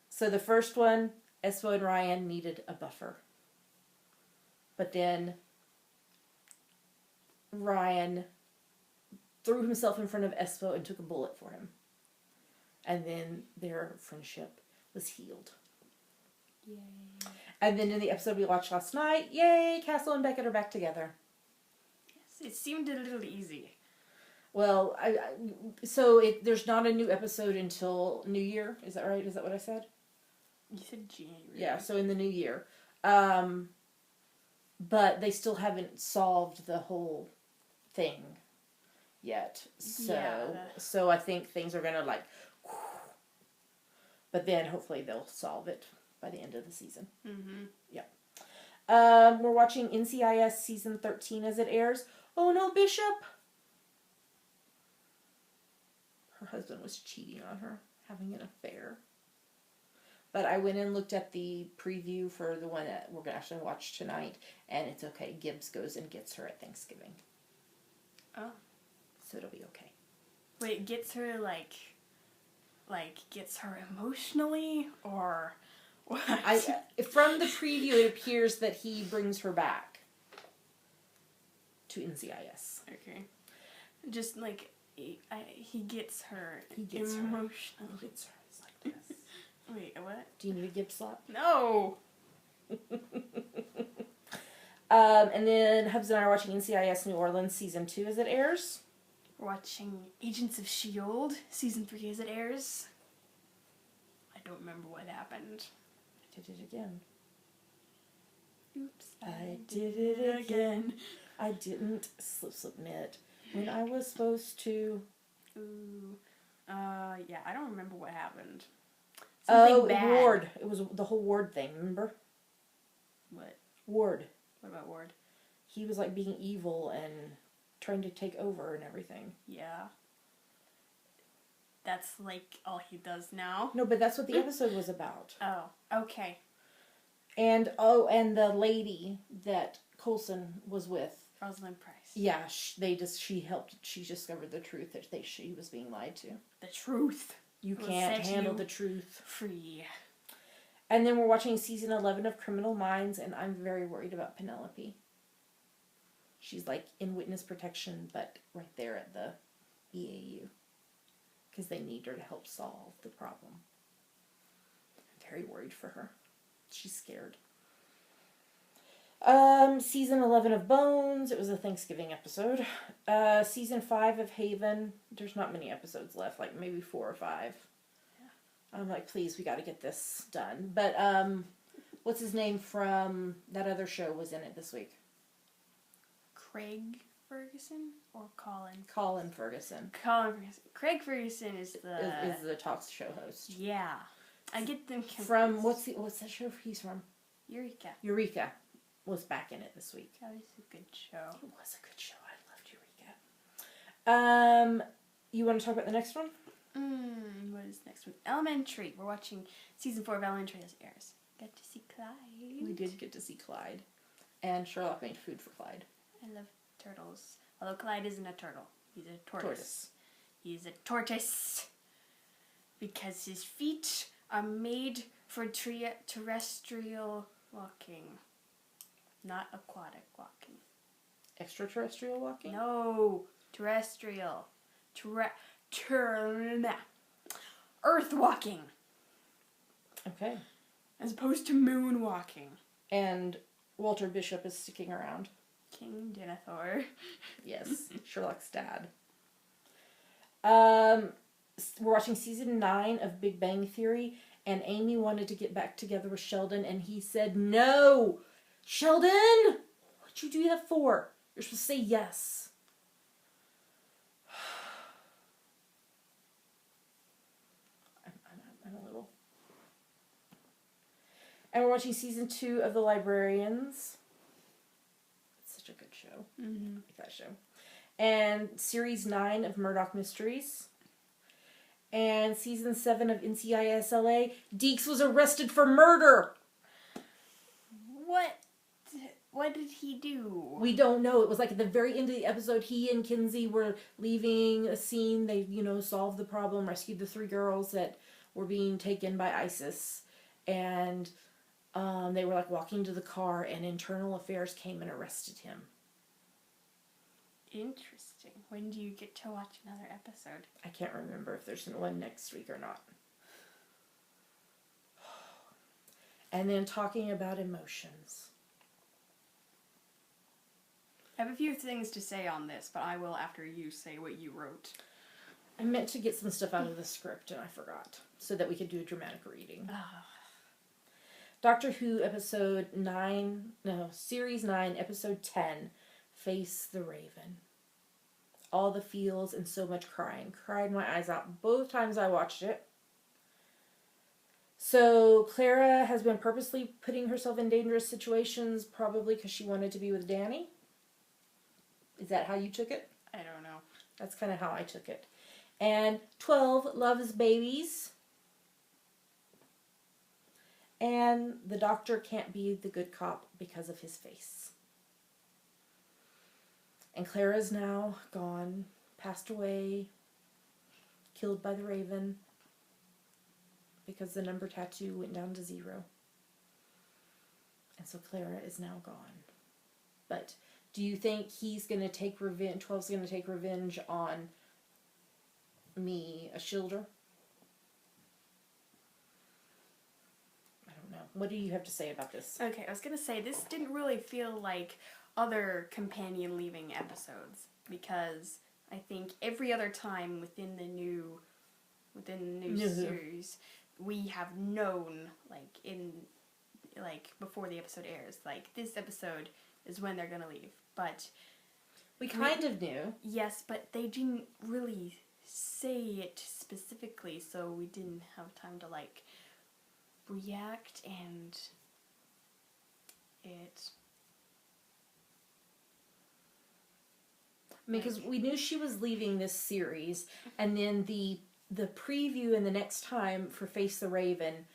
So the first one, Espo and Ryan needed a buffer. But then Ryan threw himself in front of Espo and took a bullet for him. And then their friendship was healed. Yay. And then in the episode we watched last night, yay, Castle and Beckett are back together. Yes, it seemed a little easy. Well, there's not a new episode until New Year. Is that right? Is that what I said? You said January. Yeah, so in the New Year. But they still haven't solved the whole thing yet. So I think things are going to but then hopefully they'll solve it by the end of the season. Mm-hmm. Yeah. We're watching NCIS season 13 as it airs. Oh no, Bishop! Her husband was cheating on her, having an affair. But I went and looked at the preview for the one that we're going to actually watch tonight, and it's okay. Gibbs goes and gets her at Thanksgiving. Oh. So it'll be okay. Wait, gets her, gets her emotionally, or What? From the preview, it appears that he brings her back to NCIS. Okay. Just like he gets her. He gets emotional. her. He gets her. It's like this. Wait, what? Do you need a gift slap? No. And then Hubs and I are watching NCIS New Orleans Season 2 as it airs. We're watching Agents of S.H.I.E.L.D. Season 3 as it airs. I don't remember what happened. I did it again. Oops. I did it again. I didn't submit when I was supposed to. Ooh. Yeah, I don't remember what happened. Something bad. Ward. It was the whole Ward thing, remember? What? Ward. What about Ward? He was like being evil and trying to take over and everything. Yeah. That's like all he does now. No, but that's what the episode was about. Oh, okay. And the lady that Coulson was with. Rosalind Price. Yeah, she discovered the truth that she was being lied to. The truth. You can't handle the truth. Free. And then we're watching season 11 of Criminal Minds, and I'm very worried about Penelope. She's like in witness protection, but right there at the EAU. Because they need her to help solve the problem. I'm very worried for her. She's scared. Season 11 of Bones. It was a Thanksgiving episode. Season 5 of Haven. There's not many episodes left, like maybe 4 or 5. Yeah. I'm like, please, we got to get this done. But what's his name from that other show was in it this week? Craig Ferguson or Colin? Colin Ferguson. Colin Ferguson. Craig Ferguson is the talk show host. Yeah, I get them confused. From what's that show he's from? Eureka. Eureka was back in it this week. That was a good show. It was a good show. I loved Eureka. You want to talk about the next one? What is next one? Elementary. We're watching season 4 of Elementary as it airs. Got to see Clyde. We did get to see Clyde, and Sherlock made food for Clyde. I love turtles. Although Clyde isn't a turtle. He's a tortoise. He's a tortoise. Because his feet are made for terrestrial walking. Not aquatic walking. Extraterrestrial walking? No. Terrestrial. Earth walking. Okay. As opposed to moon walking. And Walter Bishop is sticking around. King Denethor. Yes, Sherlock's dad. We're watching season 9 of Big Bang Theory, and Amy wanted to get back together with Sheldon, and he said, no! Sheldon! What'd you do that for? You're supposed to say yes. I'm a little... And we're watching season 2 of The Librarians. Such a good show. Mm-hmm. I like that show. And series 9 of Murdoch Mysteries. And season 7 of NCIS LA. Deeks was arrested for murder! What did he do? We don't know. It was like at the very end of the episode, he and Kinsey were leaving a scene. They, solved the problem, rescued the 3 girls that were being taken by ISIS. And they were like walking to the car, and Internal Affairs came and arrested him. Interesting. When do you get to watch another episode? I can't remember if there's one next week or not. And then talking about emotions. I have a few things to say on this, but I will after you say what you wrote. I meant to get some stuff out of the script, and I forgot. So that we could do a dramatic reading. Doctor Who Series 9, Episode 10, Face the Raven. All the feels and so much crying. Cried my eyes out both times I watched it. So Clara has been purposely putting herself in dangerous situations, probably because she wanted to be with Danny. Is that how you took it? I don't know. That's kind of how I took it. And 12 loves babies. And the doctor can't be the good cop because of his face. And Clara's now gone, passed away, killed by the raven, because the number tattoo went down to 0. And so Clara is now gone. But do you think he's going to take revenge, 12's going to take revenge on me, a shielder? I don't know. What do you have to say about this? Okay, I was going to say, this didn't really feel like other companion leaving episodes, because I think every other time within the new series, we have known, before the episode airs, this episode is when they're gonna leave. But we kind of knew. Yes, but they didn't really say it specifically, so we didn't have time to react, and it. Because we knew she was leaving this series, and then the preview and the next time for Face the Raven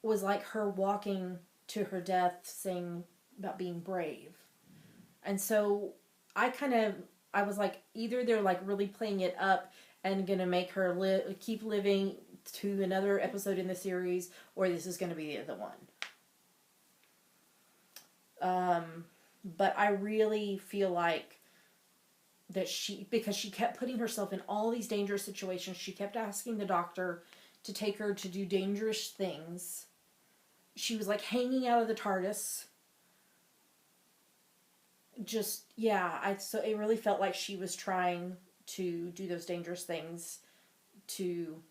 was like her walking to her death, saying about being brave. And so I was like, either they're really playing it up and gonna make her keep living to another episode in the series, or this is gonna be the other one. But I really feel like that because she kept putting herself in all these dangerous situations, she kept asking the doctor to take her to do dangerous things. She was hanging out of the TARDIS. So it really felt like she was trying to do those dangerous things to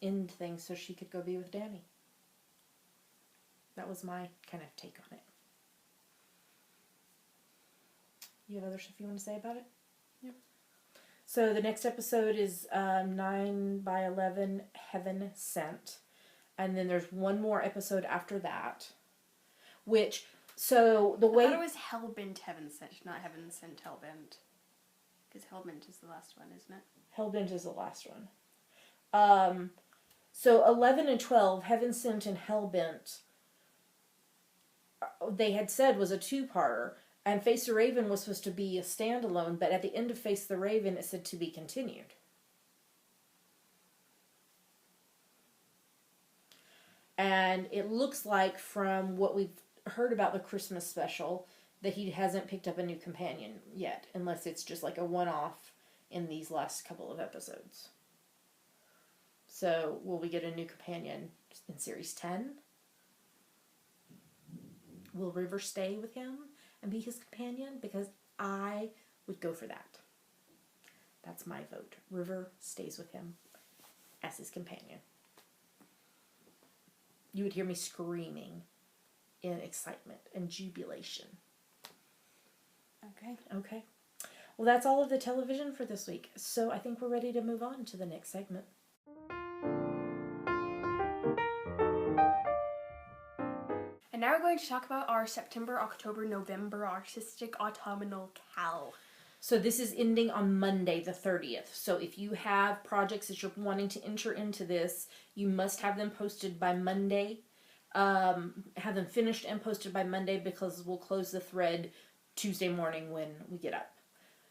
end things so she could go be with Danny. That was my kind of take on it. You have other stuff you want to say about it? Yeah. So the next episode is 9/11 Heaven Sent. And then there's one more episode after that. I thought it was Hellbent Heaven Sent, not Heaven Sent Hellbent. Because Hellbent is the last one, isn't it? Hellbent is the last one. So 11 and 12, Heaven Sent and Hellbent, they had said was a two-parter. And Face the Raven was supposed to be a standalone, but at the end of Face the Raven, it said to be continued. And it looks like, from what we've heard about the Christmas special, that he hasn't picked up a new companion yet, unless it's just a one-off in these last couple of episodes. So, will we get a new companion in Series 10? Will River stay with him and be his companion? Because I would go for that. That's my vote. River stays with him as his companion. You would hear me screaming in excitement and jubilation. Okay. Well, that's all of the television for this week. So I think we're ready to move on to the next segment. And now we're going to talk about our September, October, November artistic autumnal cal. So this is ending on Monday, the 30th. So if you have projects that you're wanting to enter into this, you must have them posted by Monday. Have them finished and posted by Monday, because we'll close the thread Tuesday morning when we get up.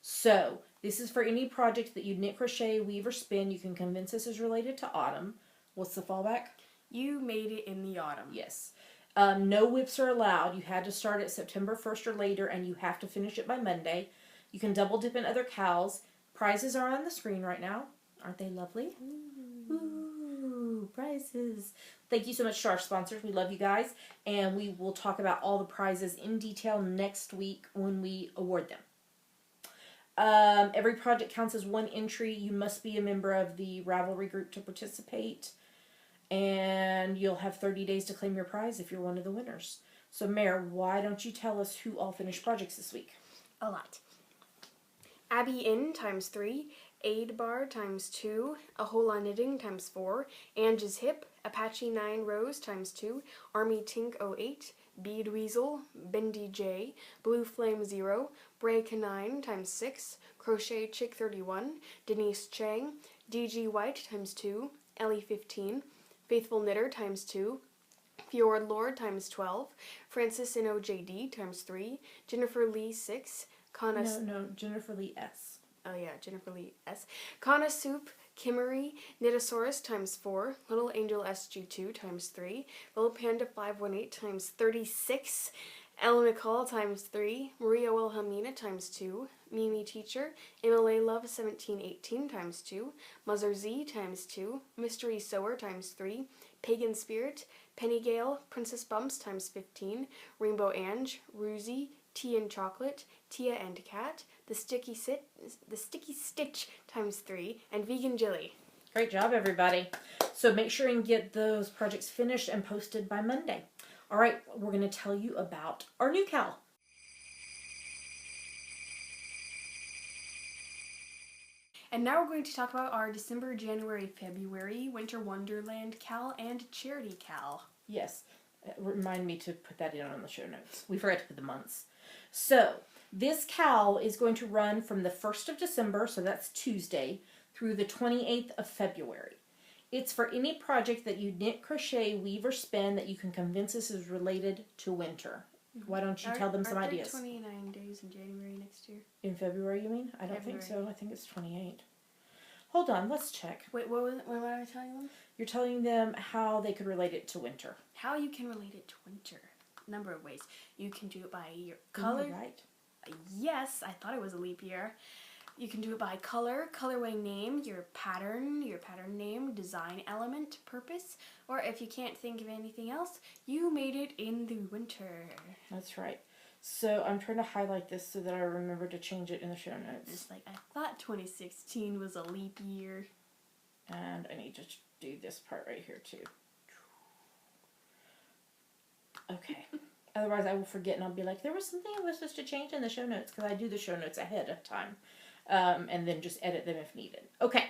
So this is for any project that you knit, crochet, weave, or spin. You can convince us is related to autumn. What's the fallback? You made it in the autumn. Yes. No whips are allowed. You had to start at September 1st or later, and you have to finish it by Monday. You can double dip in other cows. Prizes are on the screen right now. Aren't they lovely? Ooh, prizes. Thank you so much to our sponsors. We love you guys. And we will talk about all the prizes in detail next week when we award them. Every project counts as one entry. You must be a member of the Ravelry group to participate. And you'll have 30 days to claim your prize if you're one of the winners. So, Mare, why don't you tell us who all finished projects this week? A lot. Abby Inn times 3, Aid Bar times 2, A Whole Lot Knitting times 4, Ange's Hip, Apache 9 Rose times 2, Army Tink 08, Bead Weasel, Bendy J, Blue Flame 0, Bray Canine times 6, Crochet Chick 31, Denise Chang, DG White times 2, Ellie 15, Faithful Knitter times 2, Fjord Lord times 12, Francis and OJD times 3, Jennifer Lee 6, No, Jennifer Lee S. Oh yeah, Jennifer Lee S. Kana Soup Kimmery, Nitosaurus times 4, Little Angel SG2 times 3, Little Panda 518 times 36, Ella Nicole times 3, Maria Wilhelmina times 2, Mimi Teacher, Emily Love 1718 times 2, Muzzer Z times 2, Mystery Sower times 3, Pagan Spirit, Penny Gale, Princess Bumps times 15, Rainbow Ange, Roozy, Tea and Chocolate, Tia and Cat, the Sticky Stitch times 3, and Vegan Jilly. Great job, everybody. So make sure and get those projects finished and posted by Monday. All right, we're going to tell you about our new cowl. And now we're going to talk about our December, January, February Winter Wonderland cowl and Charity cowl. Yes, remind me to put that in on the show notes. We forgot to put the months. So this cowl is going to run from the 1st of December, so that's Tuesday, through the 28th of February. It's for any project that you knit, crochet, weave, or spin that you can convince us is related to winter. Why don't you tell them some ideas? 29 days in January next year. In February, you mean? I don't think so. I think it's 28. Hold on, let's check. Wait, what am I telling them? You're telling them how they could relate it to winter. How you can relate it to winter. A number of ways. You can do it by your color. Ooh, right. Yes, I thought it was a leap year. You can do it by color, colorway name, your pattern name, design element, purpose, or if you can't think of anything else, you made it in the winter. That's right. So I'm trying to highlight this so that I remember to change it in the show notes. It's like, I thought 2016 was a leap year. And I need to do this part right here too. Okay. Otherwise I will forget and I'll be like, there was something I was supposed to change in the show notes, because I do the show notes ahead of time. And then just edit them if needed. Okay,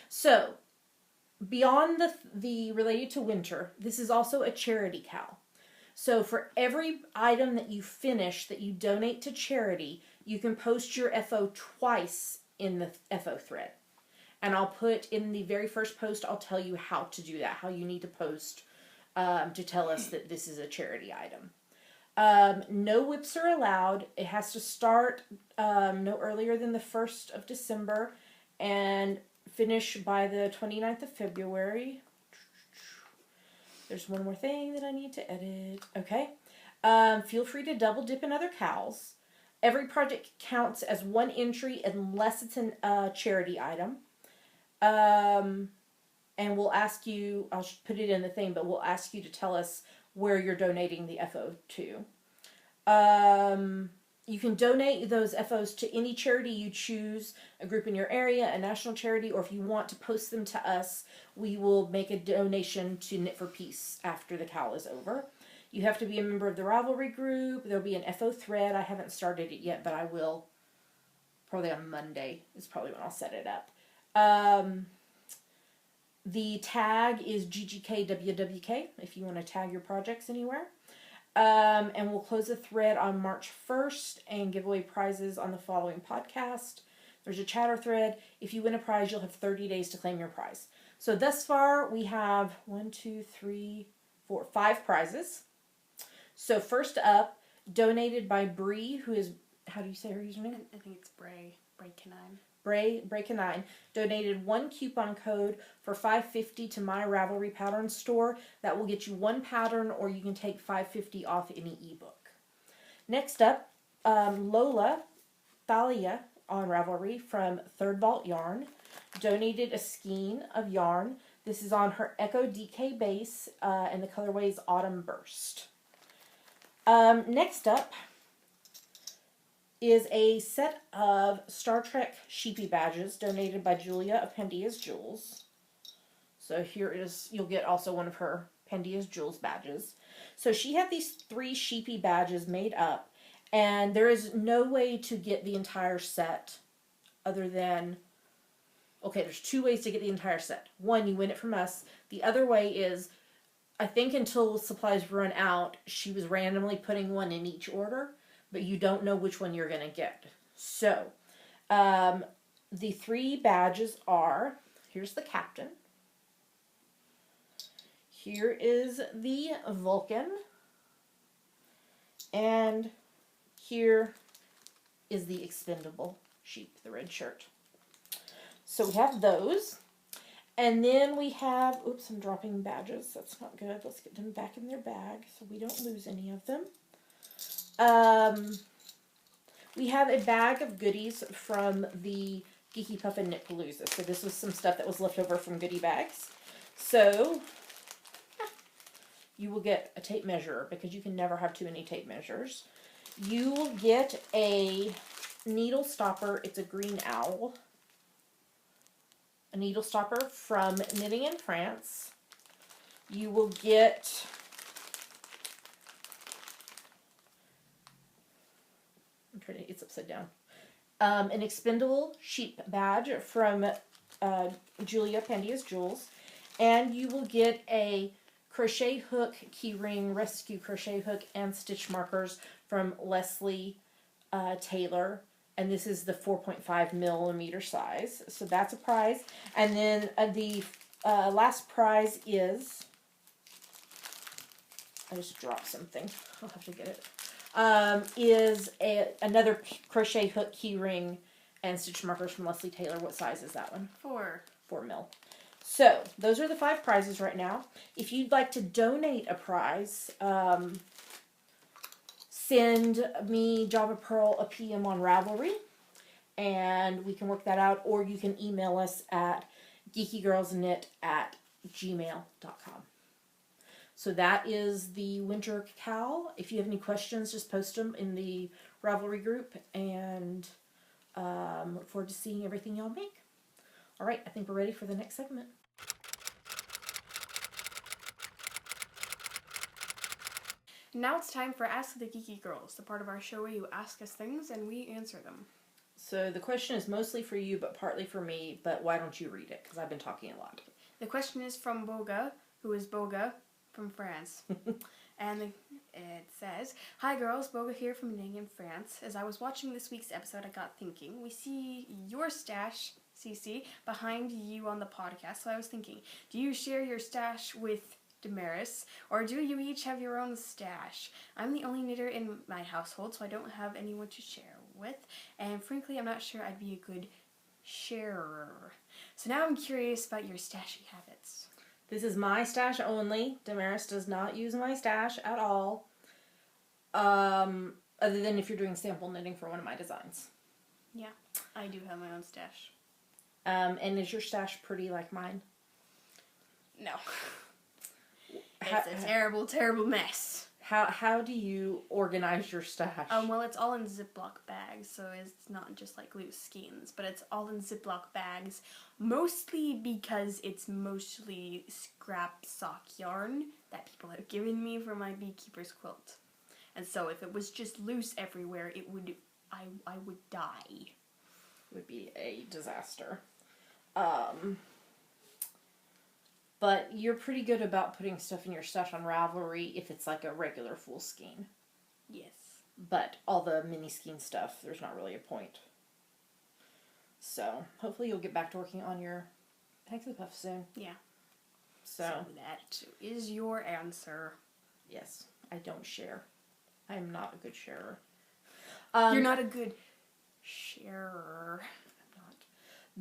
so beyond the related to winter, this is also a charity cowl. So for every item that you finish that you donate to charity, you can post your FO twice in the FO thread. And I'll put in the very first post, I'll tell you how to do that, how you need to post to tell us that this is a charity item. No whips are allowed. It has to start no earlier than the 1st of December and finish by the 29th of February. There's one more thing that I need to edit. Okay. Feel free to double dip in other cowls. Every project counts as one entry unless it's a charity item. And we'll ask you, I'll put it in the thing, but we'll ask you to tell us where you're donating the FO to. You can donate those FOs to any charity you choose, a group in your area, a national charity, or if you want to post them to us, we will make a donation to Knit for Peace after the cowl is over. You have to be a member of the Ravelry group. There'll be an FO thread. I haven't started it yet, but I will. Probably on Monday is probably when I'll set it up. The tag is GGKWWK if you want to tag your projects anywhere. And we'll close the thread on March 1st and give away prizes on the following podcast. There's a chatter thread. If you win a prize, you'll have 30 days to claim your prize. So thus far, we have 5 prizes. So first up, donated by Bree, who is, how do you say her username? I think it's Bray Canine. Bray Canine donated 1 coupon code for $5.50 to my Ravelry pattern store. That will get you 1 pattern, or you can take $5.50 off any ebook. Next up, Lola Thalia on Ravelry from Third Vault Yarn donated a skein of yarn. This is on her Echo DK base, and the colorway is Autumn Burst. Next up is a set of Star Trek Sheepy badges donated by Julia of Pandia's Jewels. So here is, you'll get also one of her Pandia's Jewels badges. So she had these 3 Sheepy badges made up, and there is no way to get the entire set other than, okay, there's 2 ways to get the entire set. One, you win it from us. The other way is, I think until supplies run out, she was randomly putting one in each order, but you don't know which one you're going to get. So, the 3 badges are, here's the captain, here is the Vulcan, and here is the expendable sheep, the red shirt. So we have those. And then we have, oops, I'm dropping badges. That's not good. Let's get them back in their bag so we don't lose any of them. We have a bag of goodies from the Geeky Puff and Knit Palooza. So this was some stuff that was left over from goodie bags. So you will get a tape measure because you can never have too many tape measures. You will get a needle stopper. It's a green owl. A needle stopper from Knitting in France. You will get it's upside down. An expendable sheep badge from Julia Pandia's Jewels. And you will get a crochet hook, keyring, rescue crochet hook, and stitch markers from Leslie Taylor. And this is the 4.5 millimeter size. So that's a prize. And then the last prize is, I just dropped something. I'll have to get it. Is another crochet hook, keyring, and stitch markers from Leslie Taylor. What size is that one? 4. 4 mil. So those are the 5 prizes right now. If you'd like to donate a prize, send me Java Pearl a PM on Ravelry, and we can work that out. Or you can email us at geekygirlsknit@gmail.com. So that is the winter cacao. If you have any questions, just post them in the Ravelry group, and look forward to seeing everything y'all make. All right, I think we're ready for the next segment. Now it's time for Ask the Geeky Girls, the part of our show where you ask us things and we answer them. So the question is mostly for you, but partly for me, but why don't you read it? Because I've been talking a lot. The question is from Boga, who is Boga from France. And it says, "Hi girls, Boga here from Ning in France. As I was watching this week's episode, I got thinking, we see your stash, Cece, behind you on the podcast. So I was thinking, do you share your stash with Damaris, or do you each have your own stash? I'm the only knitter in my household, so I don't have anyone to share with, and frankly, I'm not sure I'd be a good sharer. So now I'm curious about your stashy habits." This is my stash only. Damaris does not use my stash at all. Other than if you're doing sample knitting for one of my designs. Yeah, I do have my own stash. And is your stash pretty like mine? No. It's a terrible, terrible mess. How do you organize your stash? Well, it's all in Ziploc bags, so it's not just like loose skeins, but it's all in Ziploc bags, mostly because it's mostly scrap sock yarn that people have given me for my beekeeper's quilt. And so if it was just loose everywhere, I would die. It would be a disaster. But you're pretty good about putting stuff in your stash on Ravelry if it's like a regular full skein. Yes. But all the mini skein stuff, there's not really a point. So, hopefully you'll get back to working on your Pexy Puff soon. Yeah. So that is your answer. Yes, I don't share. I am not a good sharer. You're not a good sharer.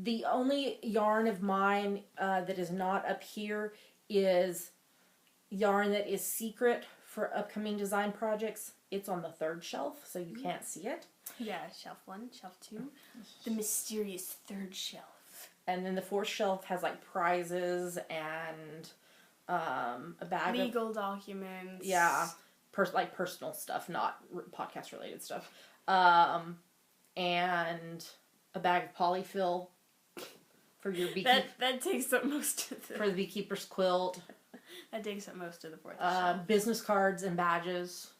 The only yarn of mine that is not up here is yarn that is secret for upcoming design projects. It's on the 3rd shelf, so you can't see it. Yeah, shelf 1, shelf 2. The mysterious 3rd shelf. And then the 4th shelf has like prizes and a bag legal documents. Yeah, like personal stuff, not podcast related stuff. And a bag of polyfill. For your beekeeper. That takes up most of the... For the beekeeper's quilt. That takes up most of the 4th shelf. Business cards and badges.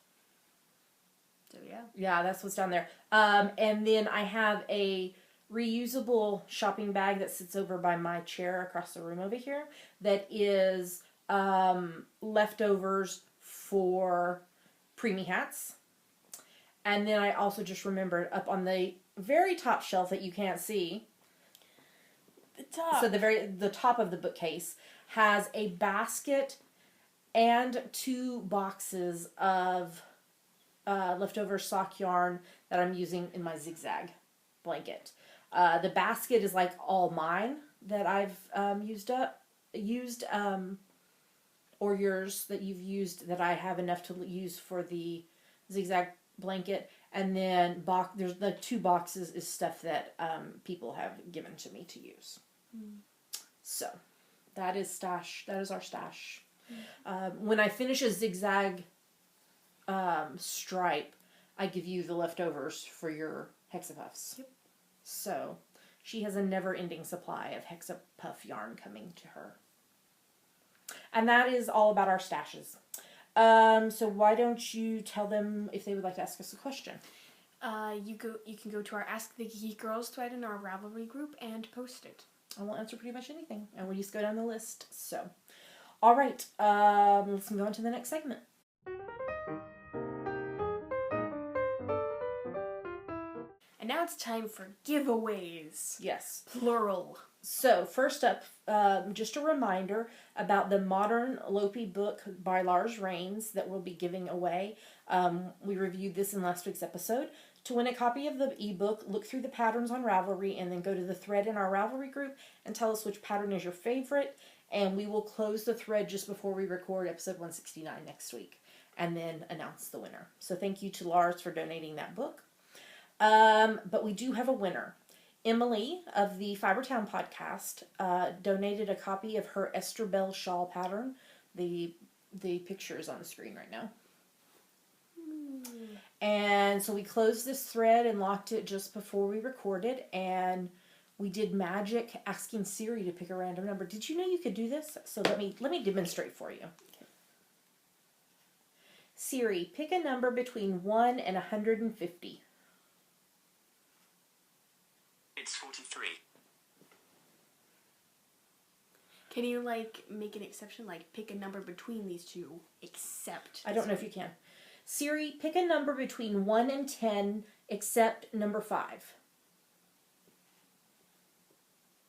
So yeah. Yeah, that's what's down there. And then I have a reusable shopping bag that sits over by my chair across the room over here. That is leftovers for preemie hats. And then I also just remembered up on the very top shelf that you can't see. The top. So the top of the bookcase has a basket and 2 boxes of leftover sock yarn that I'm using in my zigzag blanket. The basket is like all mine, that I've used, or yours that you've used that I have enough to use for the zigzag blanket. And then there's the 2 boxes is stuff that people have given to me to use. So that is stash. That is our stash. When I finish a zigzag stripe, I give you the leftovers for your hexapuffs. Yep. So she has a never-ending supply of hexapuff yarn coming to her. And that is all about our stashes. So why don't you tell them if they would like to ask us a question? You can go to our Ask the Geeky Girls thread in our Ravelry group and post it. I will answer pretty much anything, and we'll just go down the list. So, all right, let's move on to the next segment. And now it's time for giveaways. Yes. Plural. So, first up, just a reminder about the Modern Lopi book by Lars Rains that we'll be giving away. We reviewed this in last week's episode. To win a copy of the ebook, look through the patterns on Ravelry and then go to the thread in our Ravelry group and tell us which pattern is your favorite. And we will close the thread just before we record episode 169 next week and then announce the winner. So thank you to Lars for donating that book. But we do have a winner. Emily of the Fibertown podcast donated a copy of her Esther Bell shawl pattern. The picture is on the screen right now. And so we closed this thread and locked it just before we recorded, and we did magic asking Siri to pick a random number. Did you know you could do this? So let me demonstrate for you. Okay. Siri, pick a number between 1 and 150. It's 43. Can you make an exception, pick a number between these two, except I don't know if you can. Siri, pick a number between 1 and 10, except number 5.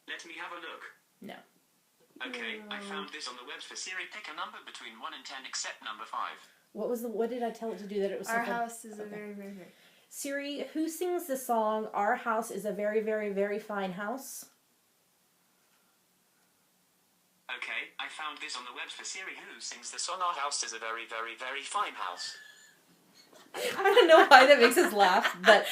Let me have a look. No. Okay, I found this on the web for Siri. Pick a number between 1 and 10, except number 5. What did I tell it to do that it was so Our fun? house is a very, very, very... Siri, who sings the song, Our House is a Very, Very, Very Fine House? Okay, I found this on the web for Siri. Who sings the song Our House is a Very, Very, Very Fine House? I don't know why that makes us laugh, but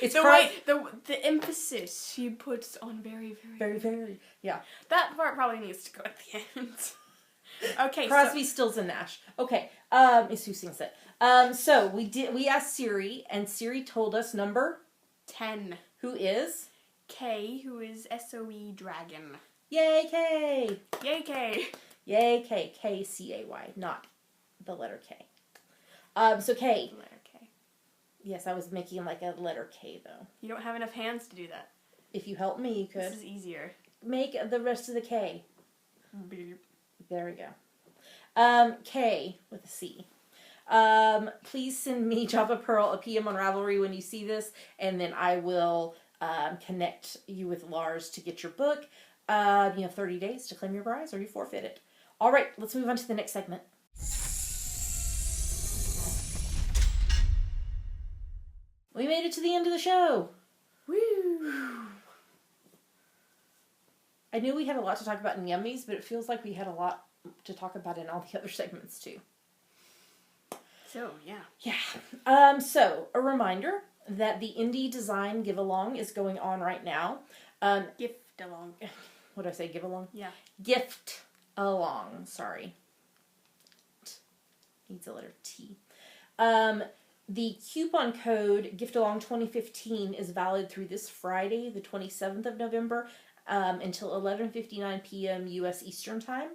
it's the emphasis she puts on very, very, very, very, yeah. That part probably needs to go at the end. Okay, Crosby, Stills, and Nash. Okay, is who sings it. So we asked Siri, and Siri told us number 10. Who is K, who is SOE Dragon. Yay K! Yay K! Yay K! K-C-A-Y, not the letter K. So K. Letter K. Yes, I was making like a letter K though. You don't have enough hands to do that. If you help me, you could. This is easier. Make the rest of the K. Beep. There we go. K with a C. Please send me Java Pearl a PM on Ravelry when you see this, and then I will connect you with Lars to get your book. You have 30 days to claim your prize or you forfeit it. All right, let's move on to the next segment. We made it to the end of the show. Woo! I knew we had a lot to talk about in Yummies, but it feels like we had a lot to talk about in all the other segments too. So, yeah. Yeah. So, a reminder that the Indie Design Give-Along is going on right now. Gift along. What did I say? Give-Along? Yeah. Gift along. Sorry. Needs a letter T. The coupon code GIFTALONG 2015 is valid through this Friday, the 27th of November, until 11:59 p.m. U.S. Eastern Time.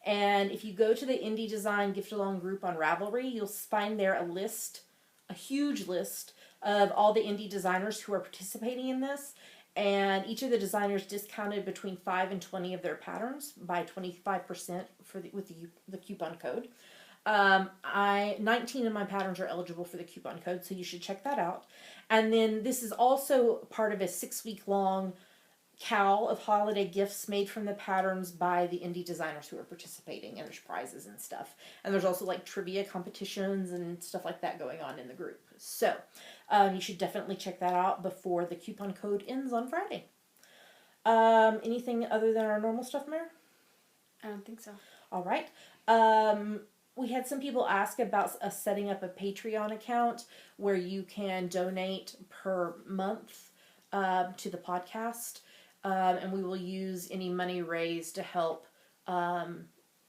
And if you go to the Indie Design Gift Along group on Ravelry, you'll find there a huge list of all the indie designers who are participating in this. And each of the designers discounted between 5 and 20 of their patterns by 25% with the coupon code. 19 of my patterns are eligible for the coupon code, so you should check that out. And then this is also part of a 6-week-long cowl of holiday gifts made from the patterns by the indie designers who are participating, and there's prizes and stuff. And there's also trivia competitions and stuff like that going on in the group. So you should definitely check that out before the coupon code ends on Friday. Anything other than our normal stuff, Mare? I don't think so. All right. We had some people ask about us setting up a Patreon account where you can donate per month to the podcast, and we will use any money raised to help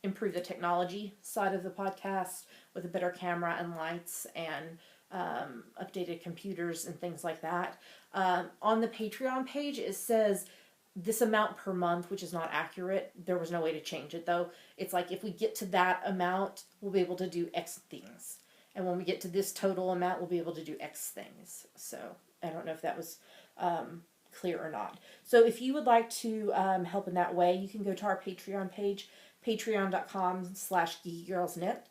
improve the technology side of the podcast with a better camera and lights and updated computers and things like that. On the Patreon page, it says this amount per month, which is not accurate. There was no way to change it though. It's like if we get to that amount, we'll be able to do X things. And when we get to this total amount, we'll be able to do X things. So I don't know if that was clear or not. So if you would like to help in that way, you can go to our Patreon page, patreon.com/geekygirlsnet.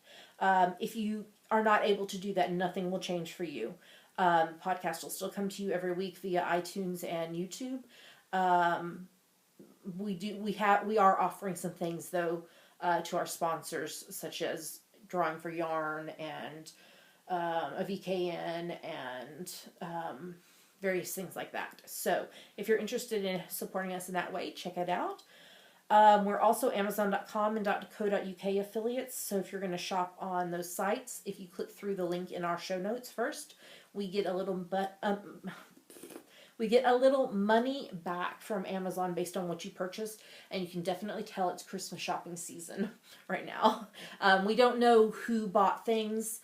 If you are not able to do that, nothing will change for you. Podcast will still come to you every week via iTunes and YouTube. We are offering some things though to our sponsors, such as Drawing for Yarn and a VKN and various things like that. So if you're interested in supporting us in that way, check it out. We're also Amazon.com and .co.uk affiliates. So if you're going to shop on those sites, if you click through the link in our show notes first, we get a little money back from Amazon based on what you purchased, and you can definitely tell it's Christmas shopping season right now. We don't know who bought things.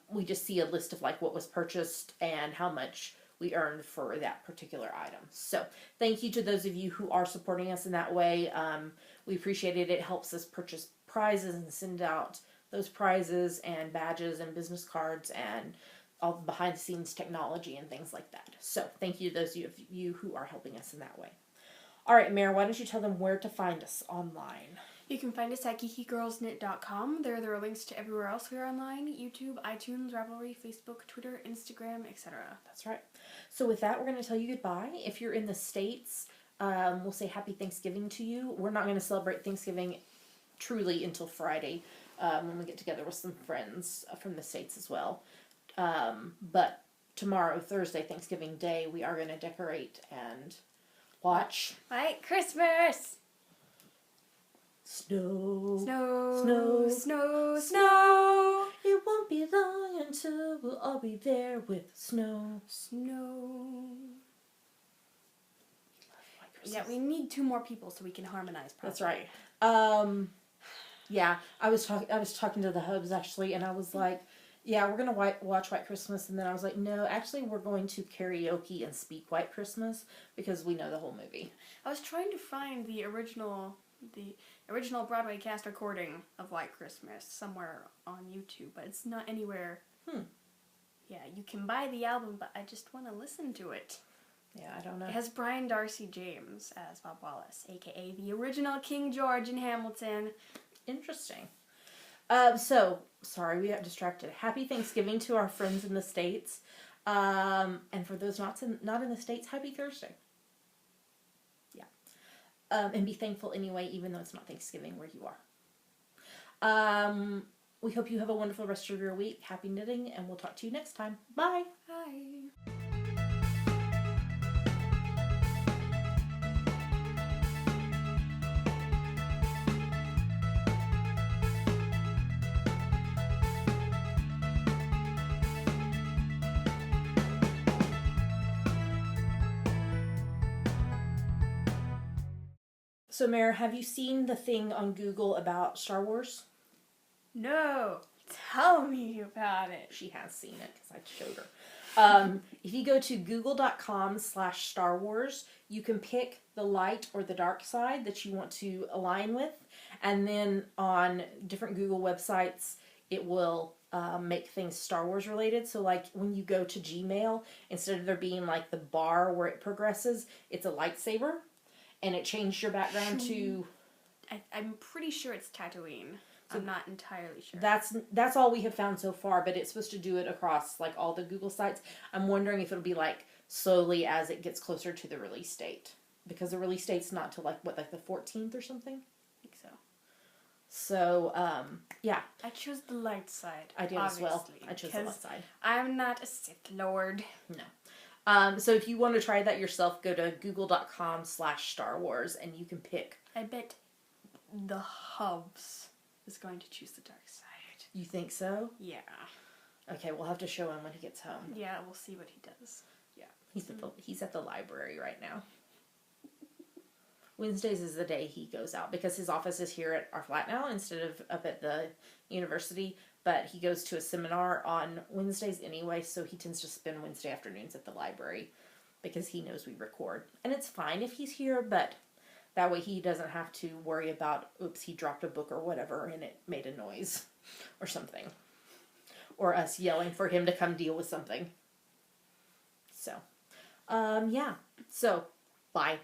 We just see a list of like what was purchased and how much we earned for that particular item. So thank you to those of you who are supporting us in that way. We appreciate it. It helps us purchase prizes and send out those prizes and badges and business cards and all the behind the scenes technology and things like that. So thank you to those of you who are helping us in that way. All right, Mare, why don't you tell them where to find us online? You can find us at geekygirlsnet.com. There are links to everywhere else we are online: YouTube, iTunes, Ravelry, Facebook, Twitter, Instagram, etc. That's right. So with that, we're going to tell you goodbye. If you're in the States, we'll say Happy Thanksgiving to you. We're not going to celebrate Thanksgiving truly until Friday when we get together with some friends from the States as well. But tomorrow, Thursday, Thanksgiving Day, we are going to decorate and watch White Christmas! Snow. Snow, Snow. snow, snow. It won't be long until we'll all be there with snow. Snow. White Yeah, we need 2 more people so we can harmonize properly. That's right. Yeah, I was talking to the hubs actually, and I was like, yeah, we're gonna watch White Christmas, and then I was like, no, actually, we're going to karaoke and speak White Christmas because we know the whole movie. I was trying to find the original Broadway cast recording of White Christmas somewhere on YouTube, but it's not anywhere. Yeah, you can buy the album, but I just want to listen to it. Yeah, I don't know. It has Brian Darcy James as Bob Wallace, aka the original King George in Hamilton. Interesting. So, sorry, we got distracted. Happy Thanksgiving to our friends in the States. And for those not in the States, Happy Thursday. Yeah. And be thankful anyway, even though it's not Thanksgiving where you are. We hope you have a wonderful rest of your week. Happy knitting, and we'll talk to you next time. Bye. Bye. So, Mare, have you seen the thing on Google about Star Wars? No, tell me about it. She has seen it because I showed her. If you go to google.com/Star Wars, you can pick the light or the dark side that you want to align with. And then on different Google websites, it will make things Star Wars related. So like when you go to Gmail, instead of there being like the bar where it progresses, it's a lightsaber. And it changed your background to... I'm pretty sure it's Tatooine. So I'm not entirely sure. That's all we have found so far, but it's supposed to do it across like all the Google sites. I'm wondering if it'll be like slowly as it gets closer to the release date. Because the release date's not till like the 14th or something? I think so. So, yeah. I chose the light side. I did obviously, as well. I chose the light side. I'm not a Sith Lord. No. So if you want to try that yourself, go to google.com/Star Wars and you can pick. I bet the Hubs is going to choose the dark side. You think so? Yeah. Okay, we'll have to show him when he gets home. Yeah, we'll see what he does. Yeah, he's at the library right now. Wednesdays is the day he goes out because his office is here at our flat now instead of up at the university. But he goes to a seminar on Wednesdays anyway, so he tends to spend Wednesday afternoons at the library because he knows we record. And it's fine if he's here, but that way he doesn't have to worry about, oops, he dropped a book or whatever and it made a noise or something. Or us yelling for him to come deal with something. So, yeah. So, bye.